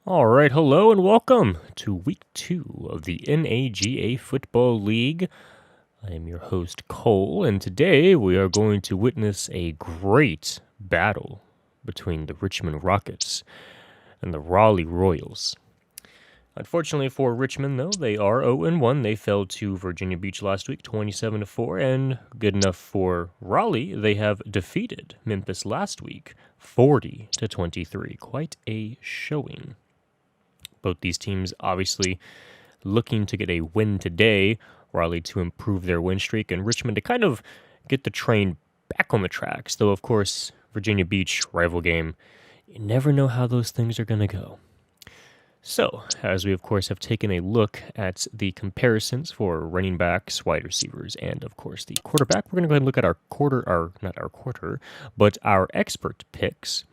All right, hello and welcome to week 2 of the NAGA Football League. I am your host, Cole, and today we are going to witness a great battle between the Richmond Rockets and the Raleigh Royals. Unfortunately for Richmond, though, they are 0-1. They fell to Virginia Beach last week, 27-4, and good enough for Raleigh, they have defeated Memphis last week, 40-23. Quite a showing. Both these teams obviously looking to get a win today. Raleigh to improve their win streak, and Richmond to kind of get the train back on the tracks. Though, of course, Virginia Beach rival game, you never know how those things are going to go. So, as we, of course, have taken a look at the comparisons for running backs, wide receivers, and, of course, the quarterback, we're going to go ahead and look at our expert picks,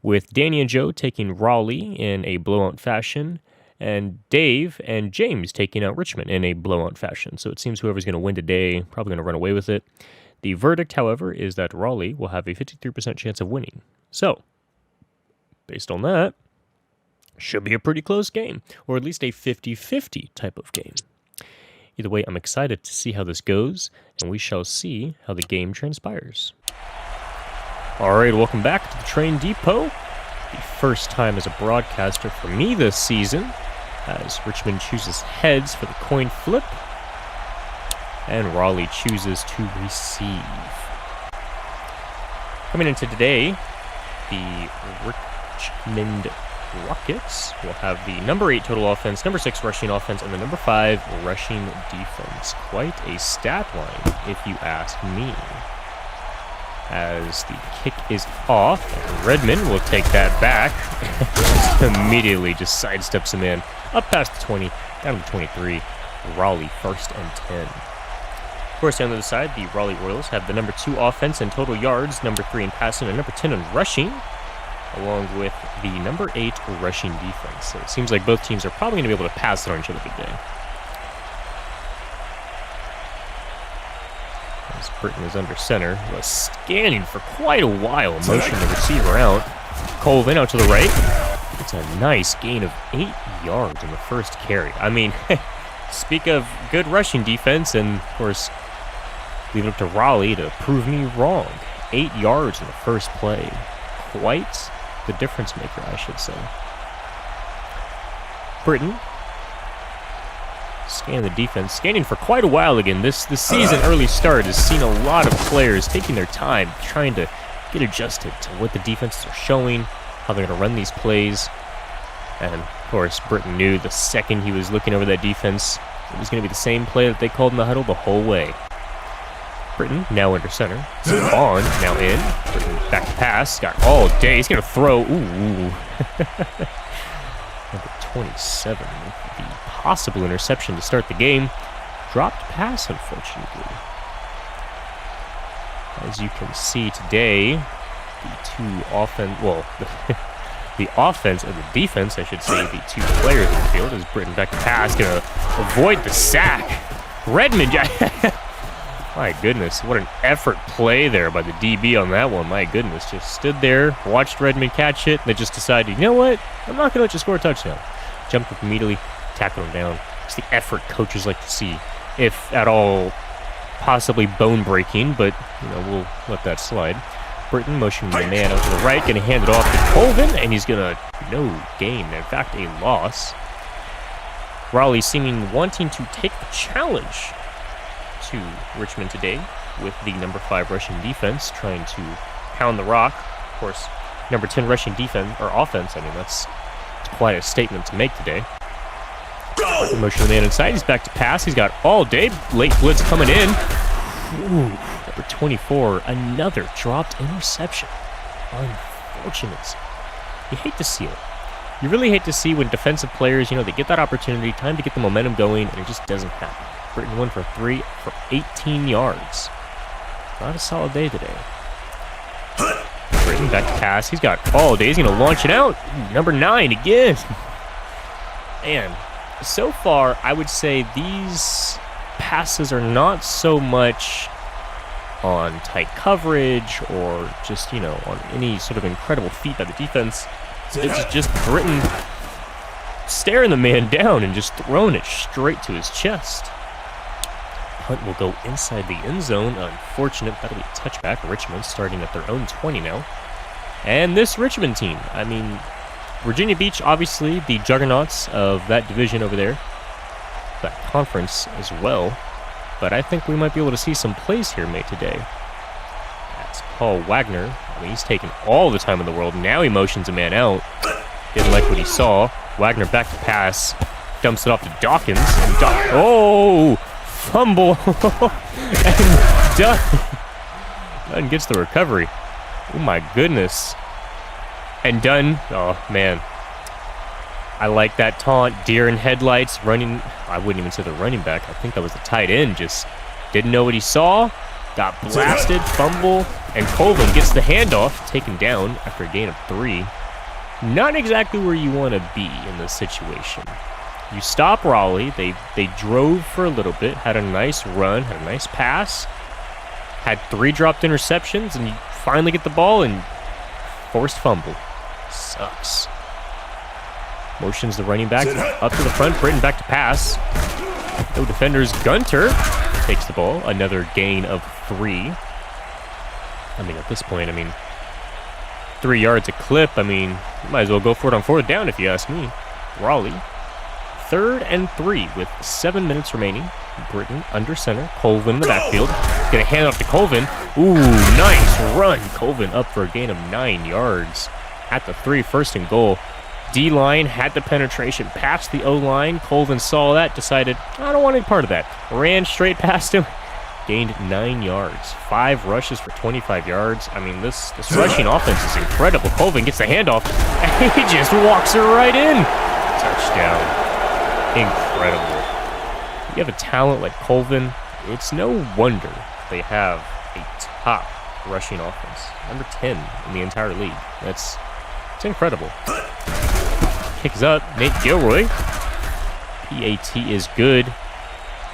with Danny and Joe taking Raleigh in a blowout fashion, and Dave and James taking out Richmond in a blowout fashion. So it seems whoever's going to win today probably going to run away with it. The verdict, however, is that Raleigh will have a 53% chance of winning. So, based on that, should be a pretty close game, or at least a 50-50 type of game. Either way, I'm excited to see how this goes, and we shall see how the game transpires. All right, welcome back to the Train Depot. The first time as a broadcaster for me this season, as Richmond chooses heads for the coin flip, and Raleigh chooses to receive. Coming into today, the Richmond Rockets will have the number 8 total offense, number 6 rushing offense, and the number 5 rushing defense. Quite a stat line, if you ask me. As the kick is off, Redmond will take that back. Immediately just sidesteps him in. Up past the 20, down to the 23. Raleigh 1st and 10. Of course, on the other side, the Raleigh Royals have the number 2 offense in total yards, number 3 in passing, and number 10 in rushing, along with the number 8 rushing defense. So it seems like both teams are probably going to be able to pass it on each other today. As Britton is under center, he was scanning for quite a while, motioning the receiver out. Colvin out to the right. It's a nice gain of 8 yards in the first carry. I mean, speak of good rushing defense, and of course, leave it up to Raleigh to prove me wrong. 8 yards in the first play. Quite the difference maker, I should say. Britton scan the defense, scanning for quite a while again. This season early start has seen a lot of players taking their time, trying to get adjusted to what the defenses are showing, how they're going to run these plays. And of course, Britton knew the second he was looking over that defense, it was going to be the same play that they called in the huddle the whole way. Britton now under center. Vaughn now in. Britton back to pass. Got all day. He's going to throw. Ooh. Number 27 with the possible interception to start the game. Dropped pass, unfortunately. As you can see today, the the offense and the defense, I should say, the 2 players in the field, as Britton back to pass, going to avoid the sack. Redmond, my goodness, what an effort play there by the DB on that one. My goodness, just stood there, watched Redmond catch it, and they just decided, you know what, I'm not going to let you score a touchdown. Jumped up immediately, tackled him down. It's the effort coaches like to see, if at all possibly bone-breaking, but we'll let that slide. Britton motioning the man out to the right, going to hand it off to Colvin, and he's going to no gain, in fact a loss. Raleigh seeming wanting to take the challenge to Richmond today with the number 5 rushing defense, trying to pound the rock. Of course, number 10 rushing defense or offense, I mean, that's quite a statement to make today. Motion the man inside, he's back to pass, he's got all day, late blitz coming in. Ooh, number 24, another dropped interception. Unfortunate. You hate to see it. You really hate to see when defensive players, they get that opportunity, time to get the momentum going, and it just doesn't happen. Britton went for 3 for 18 yards. Not a solid day today. Britton back to pass. He's got all day. He's going to launch it out. Number 9 again. Man, so far, I would say these passes are not so much on tight coverage or just, on any sort of incredible feat by the defense. It's just Britton staring the man down and just throwing it straight to his chest. Punt will go inside the end zone. Unfortunate. That'll be a touchback. Richmond starting at their own 20 now. And this Richmond team, I mean, Virginia Beach, obviously the juggernauts of that division over there, that conference as well. But I think we might be able to see some plays here made today. That's Paul Wagner. I mean, he's taking all the time in the world. Now he motions a man out. Didn't like what he saw. Wagner back to pass. Dumps it off to Dawkins. And oh! Fumble. And Dunn gets the recovery. Oh my goodness. And Dunn, oh man. I like that taunt. Deer in headlights, running. I wouldn't even say the running back. I think that was the tight end. Just didn't know what he saw. Got blasted, fumble, and Colvin gets the handoff, taken down after a gain of 3. Not exactly where you want to be in this situation. You stop Raleigh. They drove for a little bit, had a nice run, had a nice pass, had 3 dropped interceptions, and you finally get the ball and forced fumble. Sucks. Motions the running back up to the front. Britton back to pass. No defenders. Gunter takes the ball. Another gain of 3. I mean, at this point, 3 yards a clip. I mean, you might as well go for it on 4th down if you ask me. Raleigh. 3rd and 3 with 7 minutes remaining. Britton under center. Colvin in the backfield. Gonna hand off to Colvin. Ooh, nice run. Colvin up for a gain of 9 yards. At the 3, 1st and goal. D-line had the penetration past the O-line. Colvin saw that, decided, I don't want any part of that. Ran straight past him. Gained 9 yards. 5 rushes for 25 yards. I mean, this rushing offense is incredible. Colvin gets the handoff, and he just walks her right in. Touchdown. Incredible. You have a talent like Colvin, it's no wonder they have a top rushing offense. Number 10 in the entire league. It's incredible. Kicks up. Nate Gilroy. PAT is good.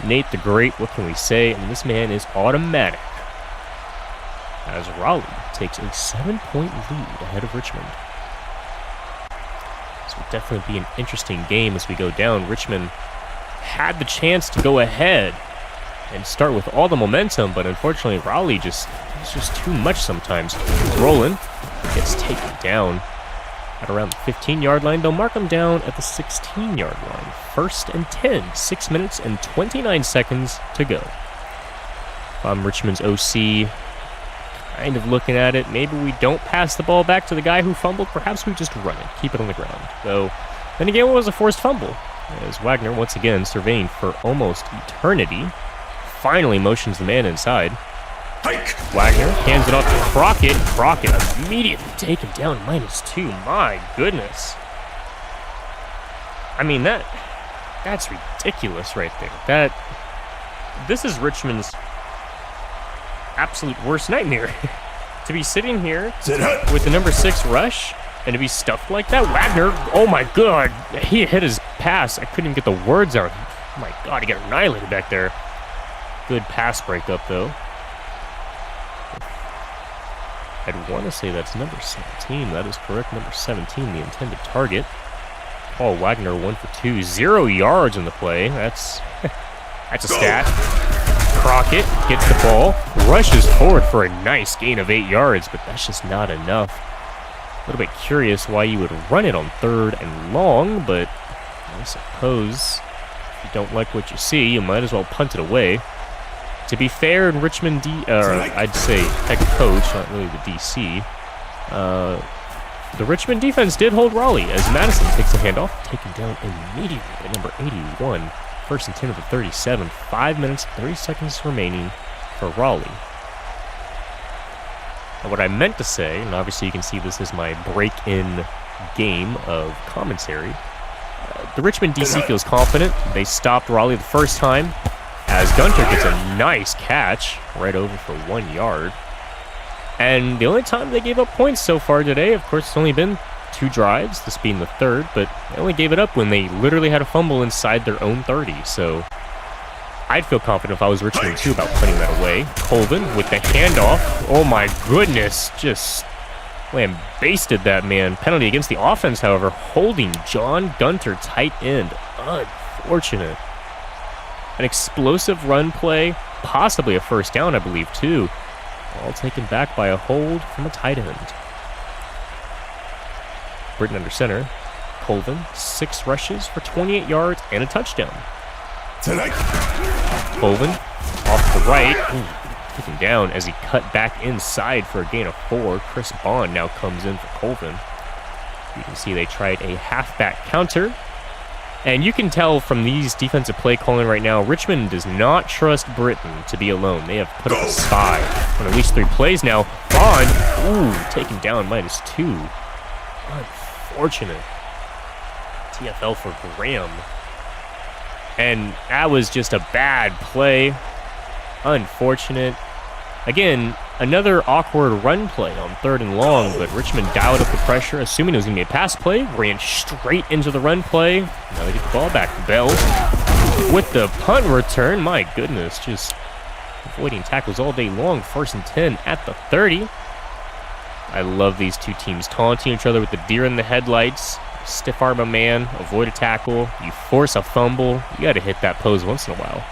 Nate the Great, what can we say? I mean, this man is automatic. As Raleigh takes a 7-point lead ahead of Richmond. This will definitely be an interesting game as we go down. Richmond had the chance to go ahead and start with all the momentum, but unfortunately Raleigh it's just too much sometimes. Rolling. Gets taken down at around the 15-yard line. They'll mark him down at the 16-yard line. 1st and 10. 6 minutes and 29 seconds to go. If I'm Richmond's OC, kind of looking at it. Maybe we don't pass the ball back to the guy who fumbled. Perhaps we just run it. Keep it on the ground. Though, then again, it was a forced fumble. As Wagner, once again, surveying for almost eternity, finally motions the man inside. Wagner hands it off to Crockett. Crockett immediately taken down, -2. My goodness. I mean, that's ridiculous right there. This is Richmond's absolute worst nightmare. To be sitting here with the number 6 rush and to be stuffed like that. Wagner, oh my god, he hit his pass. I couldn't even get the words out. Oh my god, he got annihilated back there. Good pass breakup though. I'd want to say that's number 17. That is correct. Number 17, the intended target. Paul Wagner, 1 for 2. 0 yards in the play. That's a stat. Crockett gets the ball, rushes forward for a nice gain of 8 yards, but that's just not enough. A little bit curious why you would run it on 3rd and long, but I suppose if you don't like what you see, you might as well punt it away. To be fair, in Richmond, I'd say head coach, not really the DC, the Richmond defense did hold Raleigh as Madison takes the handoff, taken down immediately by number 81. 1st and 10 of the 37. 5 minutes, 30 seconds remaining for Raleigh. And what I meant to say, and obviously you can see this is my break-in game of commentary, the Richmond DC feels confident. They stopped Raleigh the first time, as Gunter gets a nice catch right over for 1 yard. And the only time they gave up points so far today, of course, it's only been 2 drives, this being the 3rd, but they only gave it up when they literally had a fumble inside their own 30. So I'd feel confident if I was Richmond too about putting that away. Colvin with the handoff. Oh my goodness, just Lamb-basted that man. Penalty against the offense, however, holding John Gunter, tight end. Unfortunate. An explosive run play, possibly a first down, I believe, too. All taken back by a hold from a tight end. Britton under center. Colvin, 6 rushes for 28 yards and a touchdown. Colvin off the right. Taken down as he cut back inside for a gain of 4. Chris Bond now comes in for Colvin. You can see they tried a halfback counter. And you can tell from these defensive play calling right now, Richmond does not trust Britton to be alone. They have put up a spy on at least 3 plays now. Bond, taken down -2. Unfortunate. TFL for Graham. And that was just a bad play. Unfortunate. Again, another awkward run play on 3rd and long, but Richmond dialed up the pressure, assuming it was going to be a pass play, ran straight into the run play. Now they get the ball back. Bell with the punt return. My goodness, just avoiding tackles all day long. 1st and 10 at the 30. I love these two teams taunting each other with the deer in the headlights. Stiff arm a man, avoid a tackle, you force a fumble. You got to hit that pose once in a while.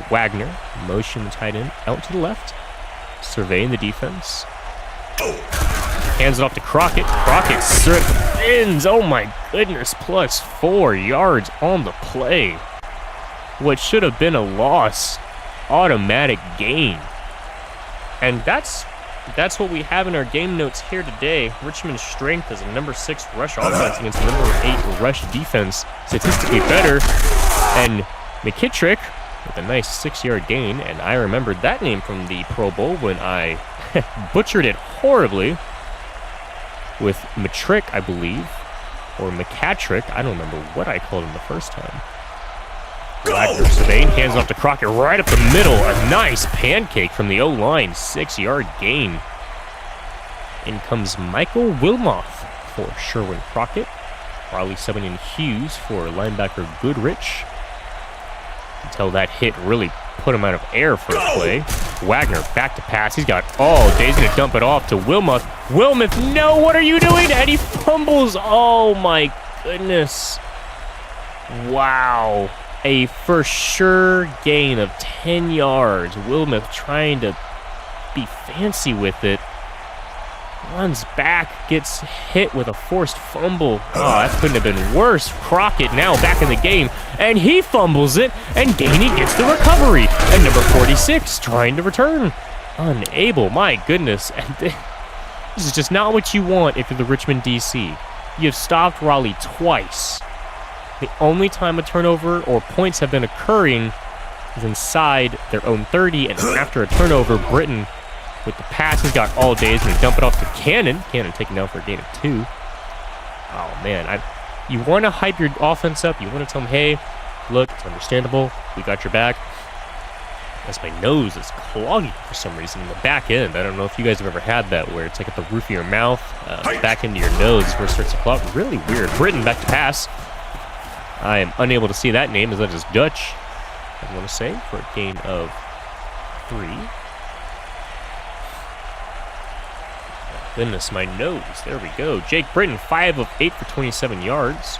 Wagner, motion the tight end out to the left, surveying the defense. Hands it off to Crockett. Crockett spins. Oh my goodness, +4 yards on the play. What should have been a loss, automatic gain. And that's what we have in our game notes here today. Richmond's strength as a number 6 rush offense against a number 8 rush defense. Statistically better. And McKittrick with a nice 6-yard gain. And I remembered that name from the Pro Bowl when I butchered it horribly with Matrick, I believe. Or McCatrick. I don't remember what I called him the first time. Wagner surveying, hands off to Crockett right up the middle. A nice pancake from the O-line, 6-yard gain. In comes Michael Wilmoth for Sherwin Crockett. Raleigh subbing in Hughes for linebacker Goodrich. Until that hit really put him out of air for a play. Wagner back to pass. He's got all day. He's going to dump it off to Wilmoth. Wilmoth, no, what are you doing? And he fumbles. Oh my goodness. Wow. A for sure gain of 10 yards. Wilmoth trying to be fancy with it. Runs back, gets hit with a forced fumble. Oh, that couldn't have been worse. Crockett now back in the game, and he fumbles it, and Gainey gets the recovery. And number 46 trying to return. Unable, my goodness. And this is just not what you want if you're the Richmond DC. You've stopped Raleigh twice. The only time a turnover or points have been occurring is inside their own 30, and after a turnover, Britton with the pass has got all day. He's going to dump it off to Cannon. Cannon taken down for a gain of 2. Oh, man. You want to hype your offense up. You want to tell them, hey, look, it's understandable. We got your back. As my nose is clogging for some reason in the back end. I don't know if you guys have ever had that where it's like at the roof of your mouth, back into your nose is where it starts to clog. Really weird. Britton back to pass. I am unable to see that name as that is Dutch, I want to say, for a gain of 3. Goodness, my nose. There we go. Jake Britton, 5 of 8 for 27 yards.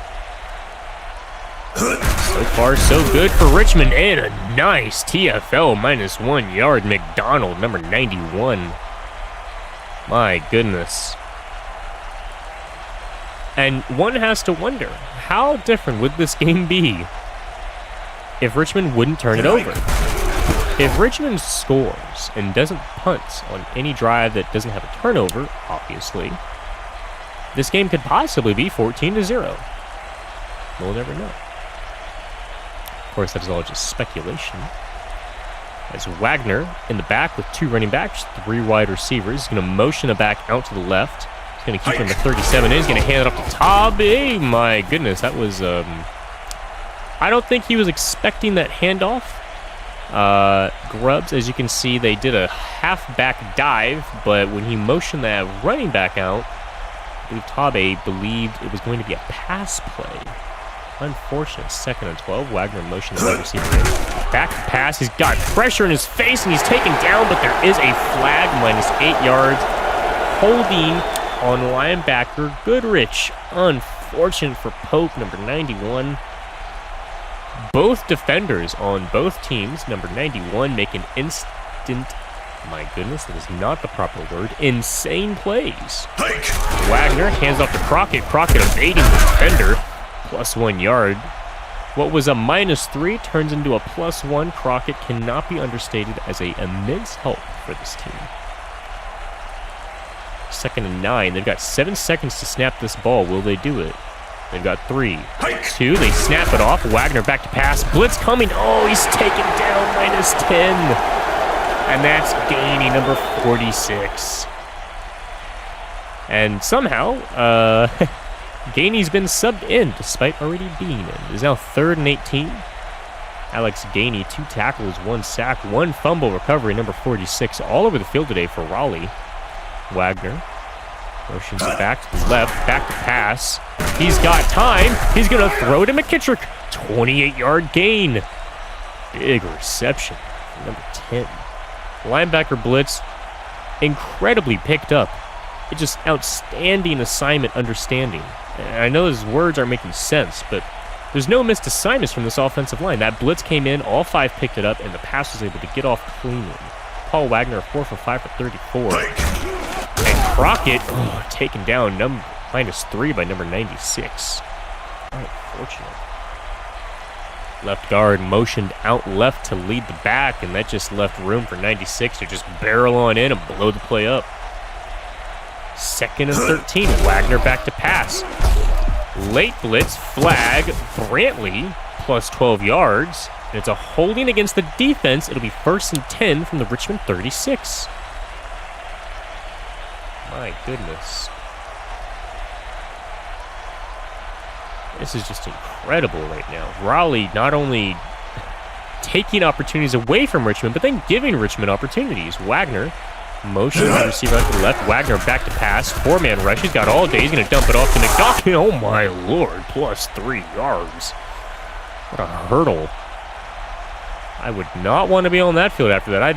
So far, so good for Richmond. And a nice TFL -1 yard. McDonald, number 91. My goodness. And one has to wonder, how different would this game be if Richmond wouldn't turn it over? If Richmond scores and doesn't punt on any drive that doesn't have a turnover, obviously, this game could possibly be 14-0. We'll never know. Of course, that is all just speculation. As Wagner in the back with 2 running backs, 3 wide receivers. He's going to motion it back out to the left. He's going to keep number 37 in. He's going to hand it off to Tobby. My goodness, that was... I don't think he was expecting that handoff. Grubbs, as you can see, they did a half-back dive, but when he motioned that running back out, I believe Tabe believed it was going to be a pass play. Unfortunate. 2nd and 12. Wagner motioned the wide receiver in. Back to pass. He's got pressure in his face, and he's taken down, but there is a flag, -8 yards. holding on linebacker Goodrich. Unfortunate for Pope, number 91. Both defenders on both teams, number 91, make an instant, my goodness, that is not the proper word, insane plays. Wagner hands off to Crockett. Crockett evading the defender. +1 yard. What was a -3 turns into a +1. Crockett cannot be understated as an immense help for this team. 2nd and 9. They've got 7 seconds to snap this ball. Will they do it? They've got 3, 2. They snap it off. Wagner back to pass. Blitz coming. Oh, he's taken down, -10. And that's Gainey, number 46. And somehow, Gainey's been subbed in despite already being in. It is now 3rd and 18. Alex Gainey, 2 tackles, 1 sack, 1 fumble recovery, number 46, all over the field today for Raleigh. Wagner motions it back to the left, back to pass. He's got time. He's going to throw to McKittrick. 28-yard gain. Big reception. Number 10. Linebacker blitz, incredibly picked up. It's just outstanding assignment understanding. And I know his words aren't making sense, but there's no missed assignments from this offensive line. That blitz came in, all 5 picked it up, and the pass was able to get off cleanly. Paul Wagner, 4 for 5 for 34. And Crockett, taken down, -3 by number 96. Unfortunate. Left guard motioned out left to lead the back, and that just left room for 96 to just barrel on in and blow the play up. 2nd and 13. Wagner back to pass. Late blitz, flag, Brantley, +12 yards. And it's a holding against the defense. It'll be 1st and 10 from the Richmond 36. My goodness. This is just incredible right now. Raleigh not only taking opportunities away from Richmond, but then giving Richmond opportunities. Wagner, motion to receiver out to the left. Wagner back to pass. 4-man rush. He's got all day. He's going to dump it off to McDonald. Oh, my Lord. +3 yards. What a hurdle. I would not want to be on that field after that. I'd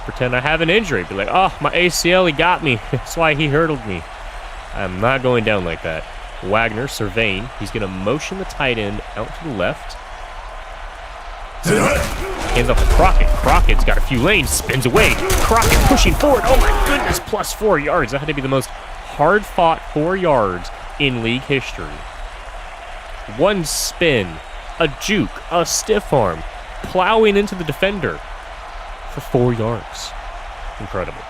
pretend I have an injury. Be like, oh, my ACL, he got me. That's why he hurdled me. I'm not going down like that. Wagner surveying. He's going to motion the tight end out to the left. Hands off to Crockett. Crockett's got a few lanes. Spins away. Crockett pushing forward. Oh, my goodness. +4 yards. That had to be the most hard-fought 4 yards in league history. 1 spin. A juke. A stiff arm. Plowing into the defender for 4 yards. Incredible.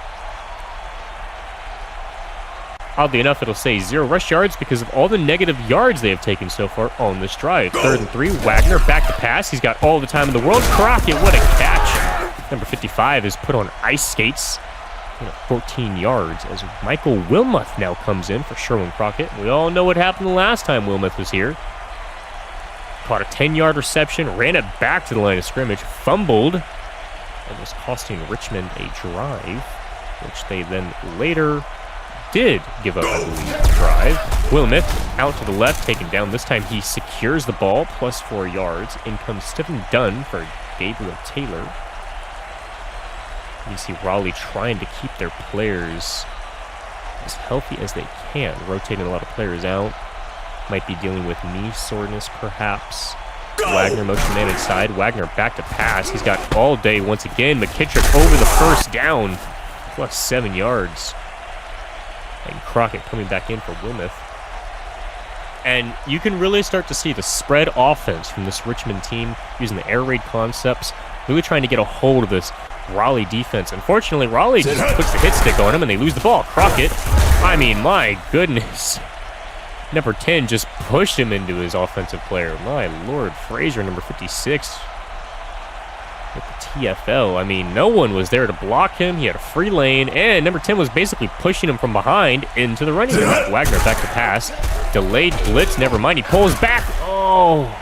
Oddly enough, it'll say 0 rush yards because of all the negative yards they have taken so far on this drive. 3rd and 3, Wagner back to pass. He's got all the time in the world. Crockett, what a catch. Number 55 is put on ice skates. 14 yards as Michael Wilmoth now comes in for Sherwin Crockett. We all know what happened the last time Wilmoth was here. Caught a 10-yard reception, ran it back to the line of scrimmage, fumbled, almost costing Richmond a drive, which they then later did give up, I believe, the drive. Wilmoth out to the left, taken down. This time he secures the ball, +4 yards. In comes Stephen Dunn for Gabriel Taylor. You see Raleigh trying to keep their players as healthy as they can, rotating a lot of players out. Might be dealing with knee soreness, perhaps. Wagner motion man inside. Wagner back to pass. He's got all day once again. McKittrick over the 1st down, +7 yards. And Crockett coming back in for Wilmoth. And you can really start to see the spread offense from this Richmond team using the air raid concepts, really trying to get a hold of this Raleigh defense. Unfortunately, Raleigh just puts the hit stick on him and they lose the ball. Crockett, I mean, my goodness. Number 10 just pushed him into his offensive player. My Lord, Frazier, number 56. With the TFL, I mean, no one was there to block him. He had a free lane, and number 10 was basically pushing him from behind into the running back. Wagner back to pass. Delayed blitz, never mind. He pulls back. Oh,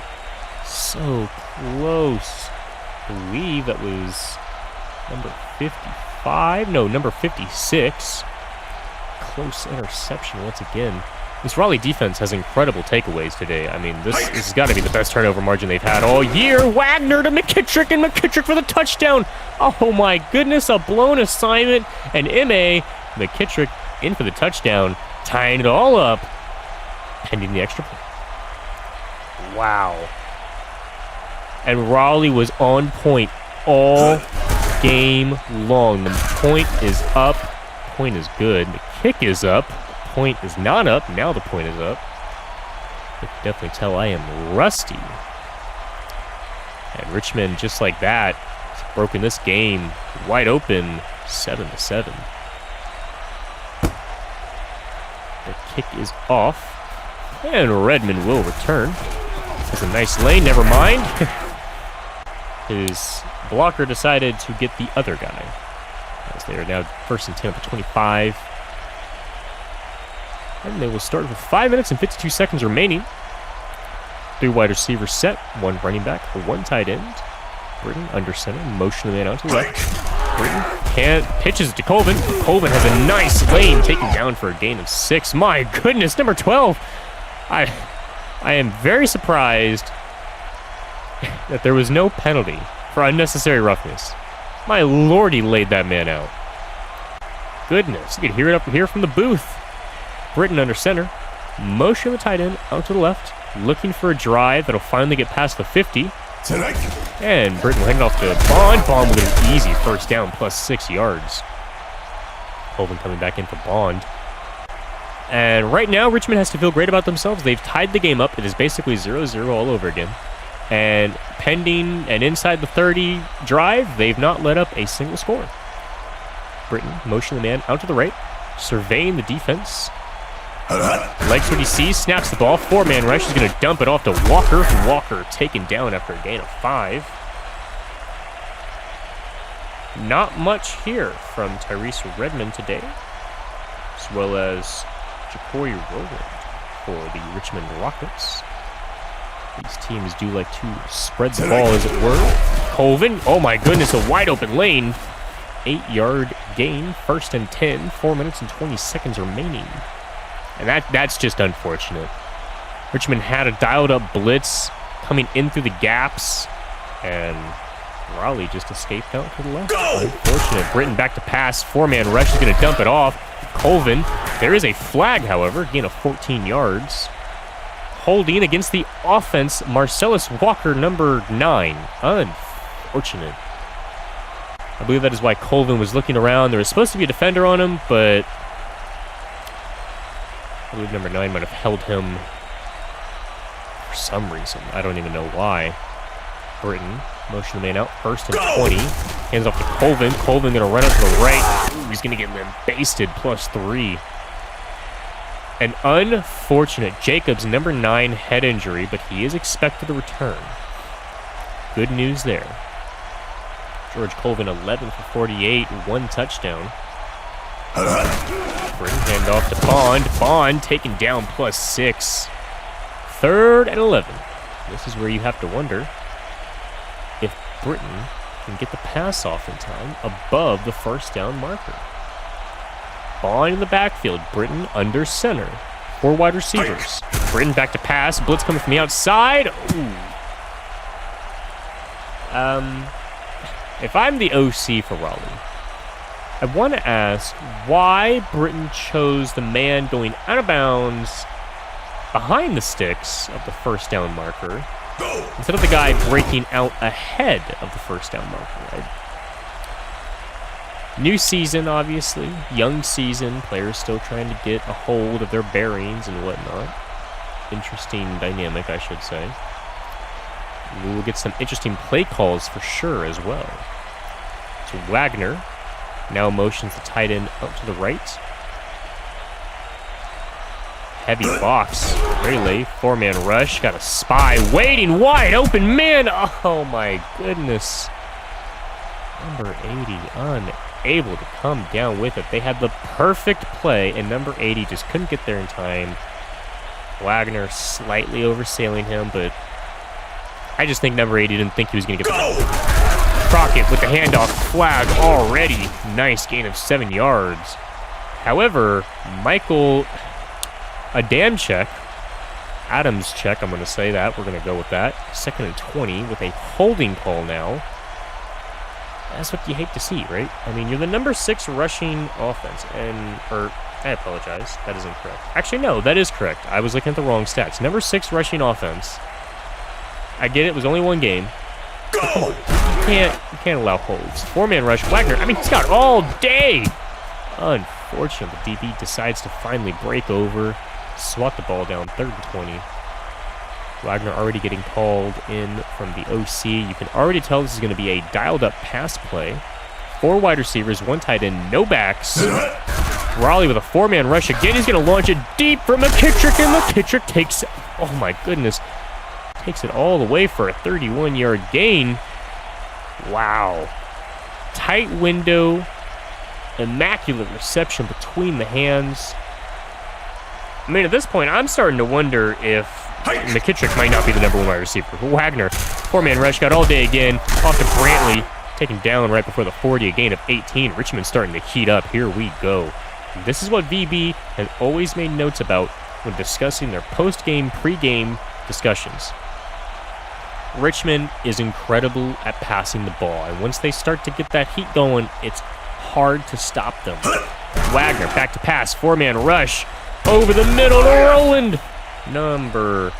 so close. I believe that was number 55. No, number 56. Close interception once again. This Raleigh defense has incredible takeaways today. I mean, this has got to be the best turnover margin they've had all year. Wagner to McKittrick, and McKittrick for the touchdown. Oh my goodness, a blown assignment. And M.A. McKittrick in for the touchdown, tying it all up, pending the extra point. Wow. And Raleigh was on point all game long. The point is up. Point is good. The kick is up. Point is not up. Now the point is up. You can definitely tell I am rusty. And Richmond, just like that, has broken this game wide open, 7-7. The kick is off, and Redmond will return. Has a nice lane. Never mind. His blocker decided to get the other guy, as they are now 1st and 10 at the 25. And they will start with 5 minutes and 52 seconds remaining. 3 wide receivers set, 1 running back, 1 tight end. Britton under center, motion the man out to the left. Britton pitches it to Colvin. Colvin has a nice lane, taken down for a gain of 6. My goodness, number 12. I am very surprised that there was no penalty for unnecessary roughness. My lord, he laid that man out. Goodness, you could hear it up here from the booth. Britton under center, motion the tight end out to the left, looking for a drive that'll finally get past the 50. And Britton will hand it off to Bond. Bond will get an easy first down, plus 6 yards. Colvin coming back in for Bond. And right now, Richmond has to feel great about themselves. They've tied the game up. It is basically 0-0 all over again. And pending an inside the 30 drive, they've not let up a single score. Britton motion the man out to the right, surveying the defense. Likes what he sees, snaps the ball. 4-man rush is going to dump it off to Walker. Walker taken down after a gain of 5. Not much here from Tyrese Redmond today, as well as Ja'Cory Rowland for the Richmond Rockets. These teams do like to spread the ball, as it were. Colvin, oh my goodness, a wide open lane. 8-yard gain, 1st and 10, 4 minutes and 20 seconds remaining. And that's just unfortunate. Richmond had a dialed-up blitz coming in through the gaps, and Raleigh just escaped out to the left. Unfortunate. Britton back to pass. 4-man rush is going to dump it off. Colvin. There is a flag, however. Gain of 14 yards. Holding against the offense, Marcellus Walker, number 9. Unfortunate. I believe that is why Colvin was looking around. There was supposed to be a defender on him, but I believe number 9 might have held him for some reason. I don't even know why. Britton, motion the man out, 1st and 20. Hands off to Colvin. Colvin going to run out to the right. Ooh, he's going to get them basted, plus 3. An unfortunate Jacobs, number 9, head injury, but he is expected to return. Good news there. George Colvin, 11 for 48, 1 touchdown. Britton hand off to Bond. Bond taken down, plus 6. 3rd and 11. This is where you have to wonder if Britton can get the pass off in time above the 1st down marker. Bond in the backfield. Britton under center. 4 wide receivers. Britton back to pass. Blitz coming from the outside. Ooh. If I'm the OC for Raleigh, I want to ask why Britton chose the man going out of bounds behind the sticks of the 1st down marker instead of the guy breaking out ahead of the 1st down marker. New season, obviously. Young season. Players still trying to get a hold of their bearings and whatnot. Interesting dynamic, I should say. We will get some interesting play calls for sure as well. So Wagner now motions the tight end up to the right. Heavy box. Raleigh, 4-man rush. Got a spy waiting wide open. Man, oh my goodness. Number 80 unable to come down with it. They had the perfect play, and number 80 just couldn't get there in time. Wagner slightly oversailing him, but I just think number 80 didn't think he was going to get the ball. Crockett with the handoff, flag already. Nice gain of 7 yards. However, Michael Adam check. Adams check, I'm going to say that. We're going to go with that. 2nd and 20 with a holding call now. That's what you hate to see, right? I mean, you're the number 6 rushing offense. I apologize. That is incorrect. Actually, no, that is correct. I was looking at the wrong stats. Number 6 rushing offense. I get it. It was only one game. Go! Come on. You can't allow holds. 4-man rush. Wagner. I mean, he's got all day. Unfortunately, the DB decides to finally break over. Swat the ball down. 3rd and 20. Wagner already getting called in from the OC. You can already tell this is going to be a dialed-up pass play. 4 wide receivers, 1 tight end, no backs. Raleigh with a 4-man rush. Again, he's going to launch it deep for McKittrick, and McKittrick takes, oh my goodness, takes it all the way for a 31-yard gain. Wow. Tight window, immaculate reception between the hands. I mean, at this point, I'm starting to wonder if McKittrick might not be the number 1 wide receiver. Wagner, 4-man rush, got all day again. Off to Brantley, taken down right before the 40, a gain of 18. Richmond starting to heat up. Here we go. This is what VB has always made notes about when discussing their post-game, pre-game discussions. Richmond is incredible at passing the ball, and once they start to get that heat going, it's hard to stop them. Wagner, back to pass, 4-man rush, over the middle to Rowland. Number,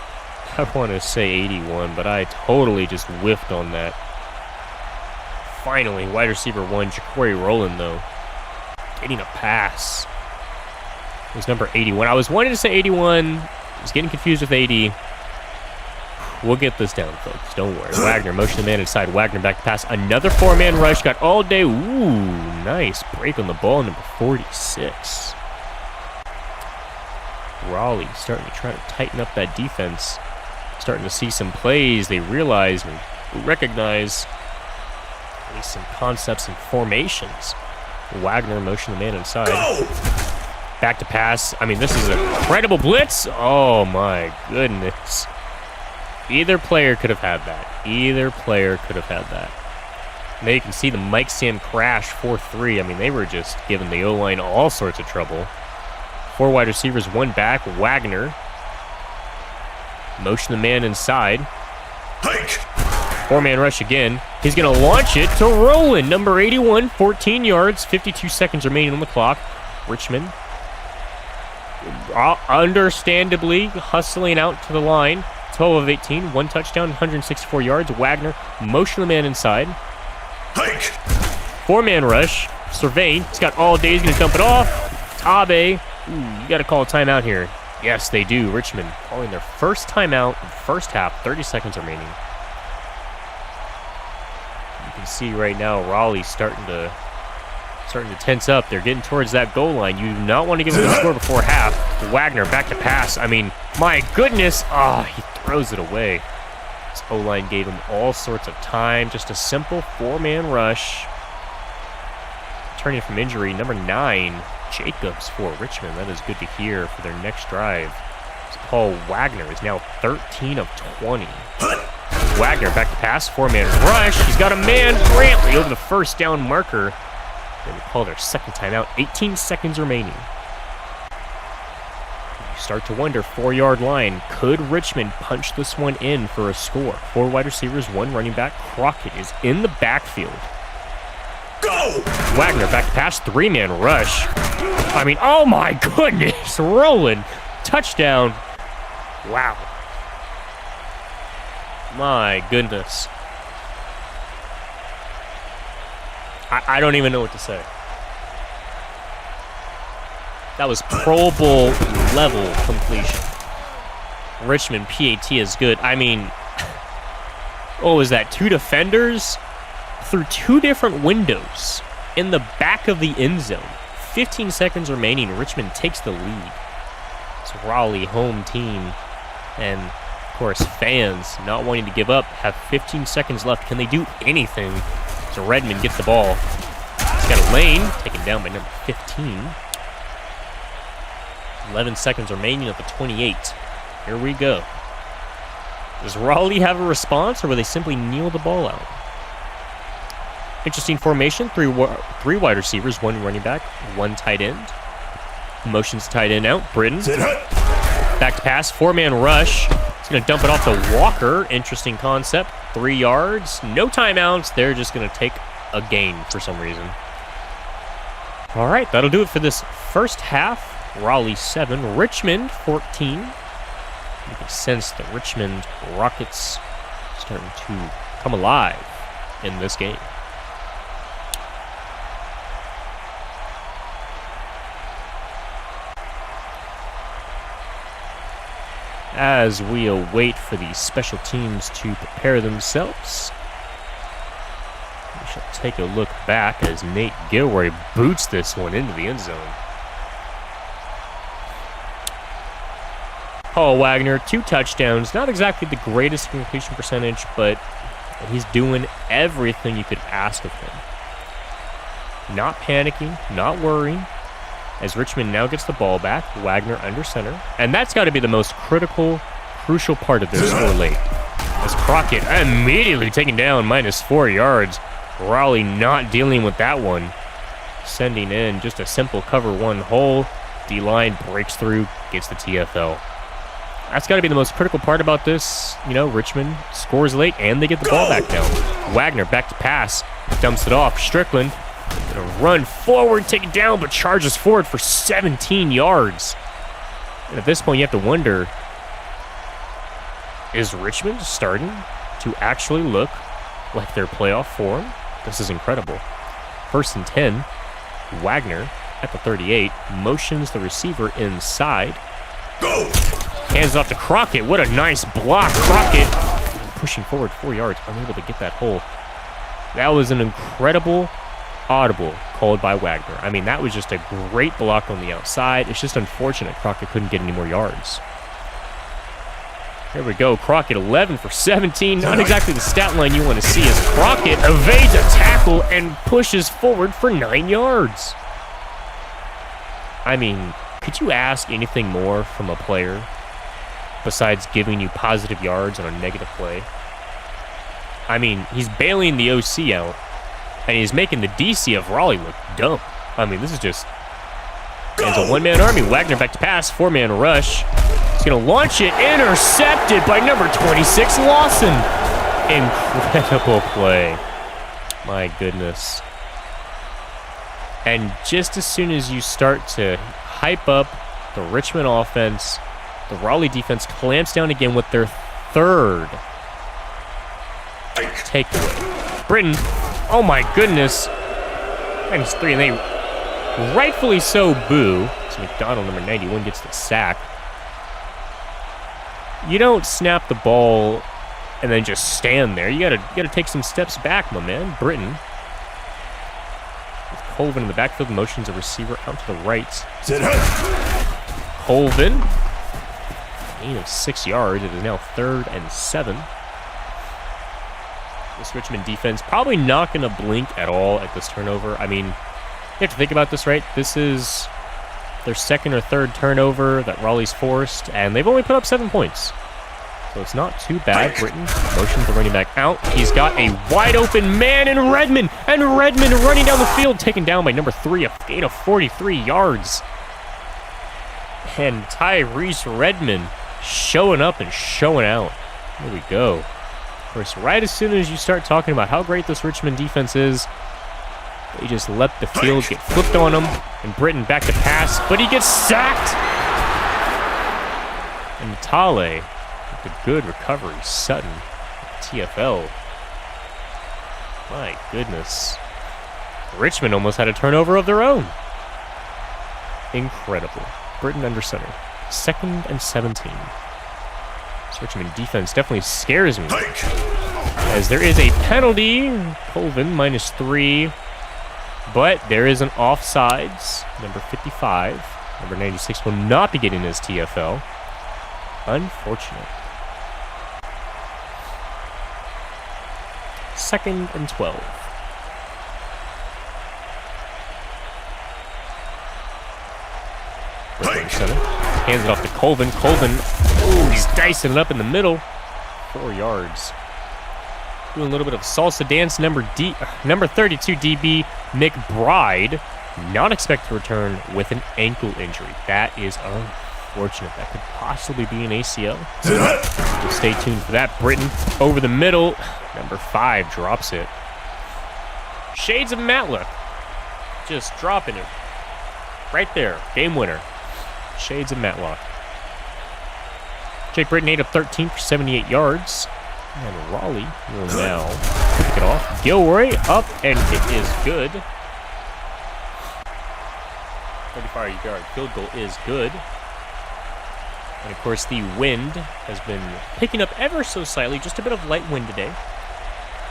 I want to say 81, but I totally just whiffed on that. Finally, wide receiver 1, Jaquari Rowland, though, getting a pass. It was number 81. I was wanting to say 81. I was getting confused with 80. We'll get this down, folks. Don't worry. Wagner, motion the man inside. Wagner back to pass. Another 4-man rush. Got all day. Ooh, nice break on the ball. Number 46. Raleigh starting to try to tighten up that defense. Starting to see some plays. They realize and recognize at least some concepts and formations. Wagner motion the man inside. Go! Back to pass. I mean, this is an incredible blitz. Oh, my goodness. Either player could have had that. Either player could have had that. Now you can see the Mike Sam crash 4-3. I mean, they were just giving the O-line all sorts of trouble. 4 wide receivers, 1 back. Wagner. Motion the man inside. Hike. 4-man rush again. He's going to launch it to Rowland. Number 81, 14 yards, 52 seconds remaining on the clock. Richmond, understandably, hustling out to the line. 12 of 18, 1 touchdown, 164 yards. Wagner, motion the man inside. Hike. 4-man rush. Survey. He's got all day. He's going to dump it off. Tabe. Ooh, you got to call a timeout here. Yes, they do. Richmond calling their first timeout in the first half. 30 seconds remaining. You can see right now Raleigh starting to tense up. They're getting towards that goal line. You do not want to give them the score before half. Wagner back to pass. I mean, my goodness. He throws it away. This O-line gave him all sorts of time. Just a simple 4-man rush. Turning from injury, number 9, Jacobs for Richmond. That is good to hear for their next drive. Paul Wagner is now 13 of 20. Wagner back to pass, 4-man rush. He's got a man, Brantley, over the first down marker. They will call their second timeout. 18 seconds remaining. You start to wonder, 4-yard line. Could Richmond punch this one in for a score? 4 wide receivers, 1 running back. Crockett is in the backfield. Go! Wagner back to pass, 3-man rush. I mean, oh my goodness. Rowland, touchdown. Wow. My goodness. I don't even know what to say. That was Pro Bowl level completion. Richmond PAT is good. I mean, what was that? 2 defenders through 2 different windows in the back of the end zone. 15 seconds remaining. Richmond takes the lead. It's Raleigh home team. And, of course, fans not wanting to give up have 15 seconds left. Can they do anything? So Redmond gets the ball. He's got a lane, taken down by number 15. 11 seconds remaining at the 28. Here we go. Does Raleigh have a response, or will they simply kneel the ball out? Interesting formation. 3 wide receivers, 1 running back, 1 tight end. Motions tight end out. Britton. Back to pass, 4-man rush. He's going to dump it off to Walker. Interesting concept. 3 yards. No timeouts. They're just going to take a gain for some reason. All right, that'll do it for this first half. Raleigh 7, Richmond 14. You can sense the Richmond Rockets starting to come alive in this game. As we await for the special teams to prepare themselves, we shall take a look back as Nate Gilroy boots this one into the end zone. Paul Wagner, 2 touchdowns. Not exactly the greatest completion percentage, but he's doing everything you could ask of him. Not panicking, not worrying. As Richmond now gets the ball back, Wagner under center. And that's got to be the most crucial part of their score late. As Crockett immediately taken down, -4 yards. Raleigh not dealing with that one. Sending in just a simple cover 1 hole. D-line breaks through, gets the TFL. That's got to be the most critical part about this. You know, Richmond scores late and they get the ball back down. Wagner back to pass, dumps it off. Strickland gonna run forward, take it down, but charges forward for 17 yards. And at this point, you have to wonder, is Richmond starting to actually look like their playoff form? This is incredible. 1st and 10, Wagner at the 38, motions the receiver inside. Go! Hands off to Crockett. What a nice block. Crockett pushing forward 4 yards, unable to get that hole. That was an incredible audible called by Wagner. I mean, that was just a great block on the outside. It's just unfortunate Crockett couldn't get any more yards. Here we go. Crockett 11 for 17. Not exactly the stat line you want to see as Crockett evades a tackle and pushes forward for 9 yards. I mean, could you ask anything more from a player besides giving you positive yards on a negative play? I mean, he's bailing the OC out, and he's making the DC of Raleigh look dumb. I mean, this is just... It's a one-man army. Wagner back to pass, 4-man rush. He's going to launch it. Intercepted by number 26, Lawson. Incredible play. My goodness. And just as soon as you start to hype up the Richmond offense, the Raleigh defense clamps down again with their 3rd takeaway. Britton, oh my goodness. -3, and they rightfully so boo. So McDonald, number 91, gets the sack. You don't snap the ball and then just stand there. You gotta take some steps back, my man. Britton. With Colvin in the backfield, motions a receiver out to the right. Colvin. Gain of 6 yards. It is now 3rd and 7. This Richmond defense probably not going to blink at all at this turnover. I mean, you have to think about this, right? This is their 2nd or 3rd turnover that Raleigh's forced, and they've only put up 7 points. So it's not too bad. Britton motions the running back out. He's got a wide open man in Redmond, and Redmond running down the field, taken down by number 3, a gain of 43 yards. And Tyrese Redmond showing up and showing out. Here we go. Of course, right as soon as you start talking about how great this Richmond defense is, they just let the field get flipped on them, and Britton back to pass, but he gets sacked! And Natale with a good recovery. Sutton, TFL. My goodness. Richmond almost had a turnover of their own. Incredible. Britton under center. 2nd and 17. This Richmond defense definitely scares me. As there is a penalty. Colvin -3. But there is an offsides. Number 55. Number 96 will not be getting his TFL. Unfortunate. 2nd and 12. Hands it off to Colvin. Colvin, ooh, he's dicing it up in the middle. 4 yards. Doing a little bit of salsa dance. Number 32 DB, McBride, not expected to return with an ankle injury. That is unfortunate. That could possibly be an ACL. We'll stay tuned for that. Britton over the middle. Number 5 drops it. Shades of Matlock. Just dropping it. Right there. Game winner. Shades of Matlock. Jake Britton 8 of 13 for 78 yards. And Raleigh will now pick it off. Gilroy up, and it is good. 35-yard field goal is good. And, of course, the wind has been picking up ever so slightly. Just a bit of light wind today.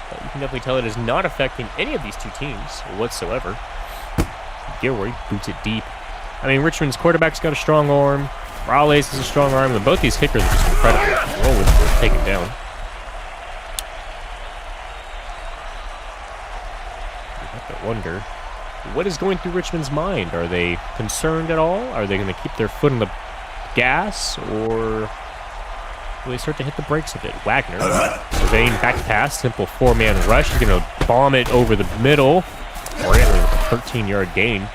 But you can definitely tell it is not affecting any of these two teams whatsoever. Gilroy boots it deep. I mean, Richmond's quarterback's got a strong arm. Raleigh's has a strong arm. And both these kickers are just incredible. Roll was taken down. You have to wonder, what is going through Richmond's mind? Are they concerned at all? Are they going to keep their foot on the gas? Or will they start to hit the brakes a bit? Wagner surveying back pass. Simple 4-man rush. He's going to bomb it over the middle. Brantley with a 13-yard gain.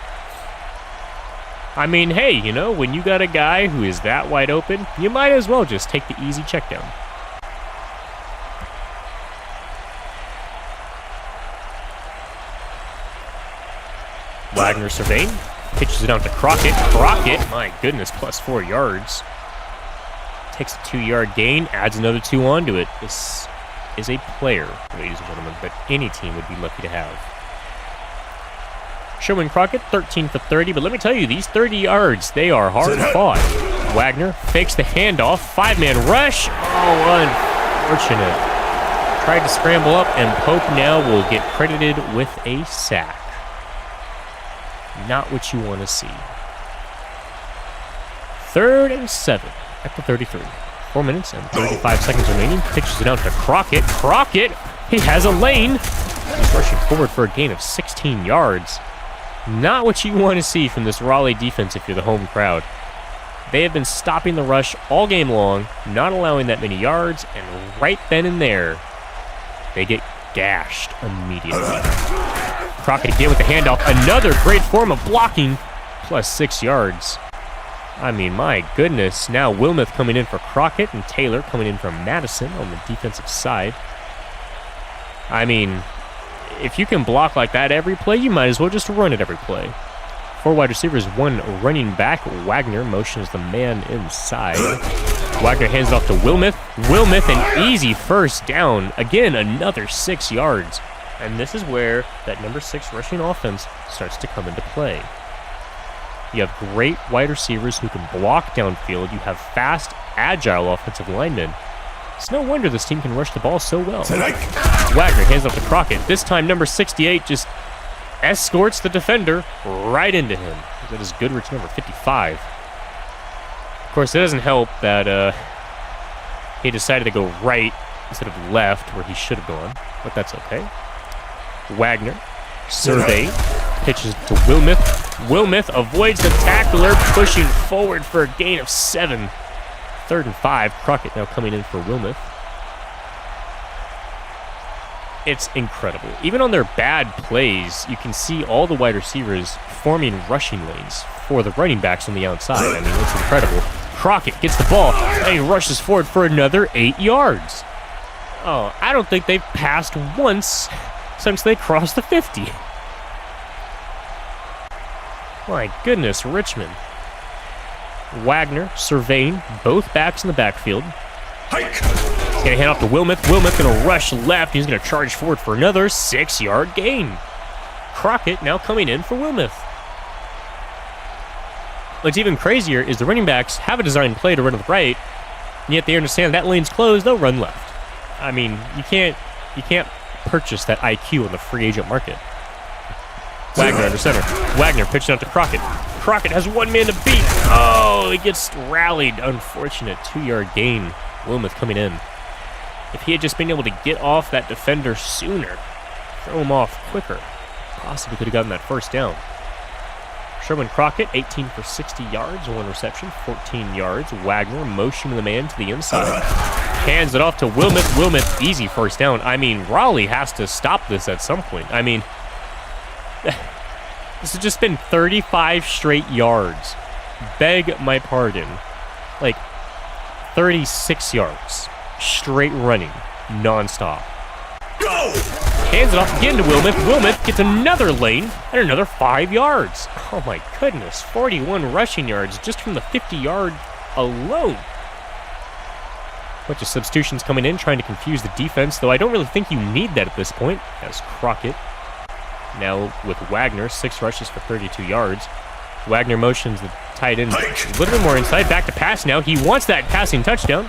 I mean, hey, you know, when you got a guy who is that wide open, you might as well just take the easy check down. Wagner surveying. Pitches it out to Crockett. Crockett, my goodness, plus 4 yards. Takes a 2-yard gain, adds another 2 onto it. This is a player, ladies and gentlemen, that any team would be lucky to have. Sherwin Crockett, 13 for 30, but let me tell you, these 30 yards, they are hard fought. Wagner fakes the handoff, 5-man rush. Oh, unfortunate. Tried to scramble up, and Pope now will get credited with a sack. Not what you want to see. 3rd and 7 at the 33. 4 minutes and 35 seconds remaining. Pitches it out to Crockett. Crockett, he has a lane. He's rushing forward for a gain of 16 yards. Not what you want to see from this Raleigh defense if you're the home crowd. They have been stopping the rush all game long, not allowing that many yards, and right then and there, they get gashed immediately. Crockett again with the handoff. Another great form of blocking, plus 6 yards. I mean, my goodness. Now Wilmoth coming in for Crockett and Taylor coming in for Madison on the defensive side. I mean, if you can block like that every play, you might as well just run it every play. 4 wide receivers, 1 running back. Wagner motions the man inside. Wagner hands it off to Wilmoth. Wilmoth, an easy first down. Again, another 6 yards. And this is where that number 6 rushing offense starts to come into play. You have great wide receivers who can block downfield. You have fast, agile offensive linemen. It's no wonder this team can rush the ball so well. Wagner hands off to Crockett. This time, number 68 just escorts the defender right into him. That is Goodrich, number 55. Of course, it doesn't help that he decided to go right instead of left where he should have gone, but that's okay. Wagner, survey, pitches to Wilmoth. Wilmoth avoids the tackler, pushing forward for a gain of 7. 3rd and 5. Crockett now coming in for Wilmoth. It's incredible. Even on their bad plays, you can see all the wide receivers forming rushing lanes for the running backs on the outside. I mean, it's incredible. Crockett gets the ball, and he rushes forward for another 8 yards. Oh, I don't think they've passed once since they crossed the 50. My goodness, Richmond. Wagner surveying both backs in the backfield. He's going to hand off to Wilmoth. Wilmoth going to rush left. He's going to charge forward for another 6-yard gain. Crockett now coming in for Wilmoth. What's even crazier is the running backs have a designed play to run to the right, and yet they understand that lane's closed, they'll run left. I mean, you can't purchase that IQ on the free agent market. Wagner under center. Wagner pitching out to Crockett. Crockett has 1 man to beat. Oh, he gets rallied. Unfortunate 2-yard gain. Wilmoth coming in. If he had just been able to get off that defender sooner, throw him off quicker, possibly could have gotten that first down. Sherwin Crockett, 18 for 60 yards, 1 reception, 14 yards. Wagner motioning the man to the inside. Hands it off to Wilmoth. Wilmoth, easy first down. I mean, Raleigh has to stop this at some point. I mean, this has just been 35 straight yards. Beg my pardon. like 36 yards. Straight running. Non-stop. Go! Hands it off again to Wilmoth. Wilmoth gets another lane and another 5 yards. Oh my goodness. 41 rushing yards just from the 50-yard alone. Bunch of substitutions coming in, trying to confuse the defense, though I don't really think you need that at this point, as Crockett now with Wagner, 6 rushes for 32 yards. Wagner motions the tight end a little bit more inside, back to pass now. He wants that passing touchdown.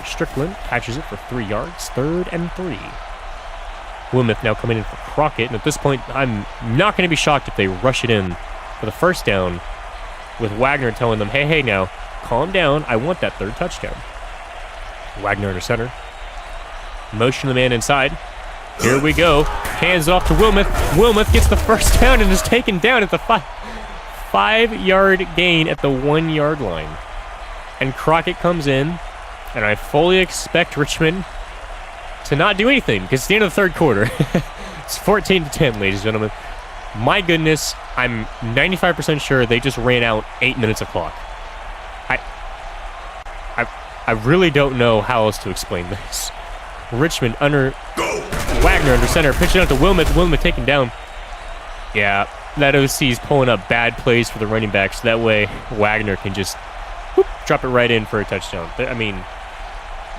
Strickland catches it for 3 yards, 3rd and 3. Wilmoth now coming in for Crockett, and at this point, I'm not going to be shocked if they rush it in for the first down, with Wagner telling them, hey, now, calm down, I want that 3rd touchdown. Wagner under center. Motion the man inside. Here we go. Hands off to Wilmoth. Wilmoth gets the first down and is taken down at the 5-yard gain at the 1-yard line. And Crockett comes in, and I fully expect Richmond to not do anything because it's the end of the 3rd quarter. It's 14-10, ladies and gentlemen. My goodness, I'm 95% sure they just ran out 8 minutes of clock. I really don't know how else to explain this. Richmond under Wagner under center, pitching out to Wilmoth. Wilmoth taken down. Yeah, that OC's pulling up bad plays for the running backs. That way, Wagner can just drop it right in for a touchdown. I mean,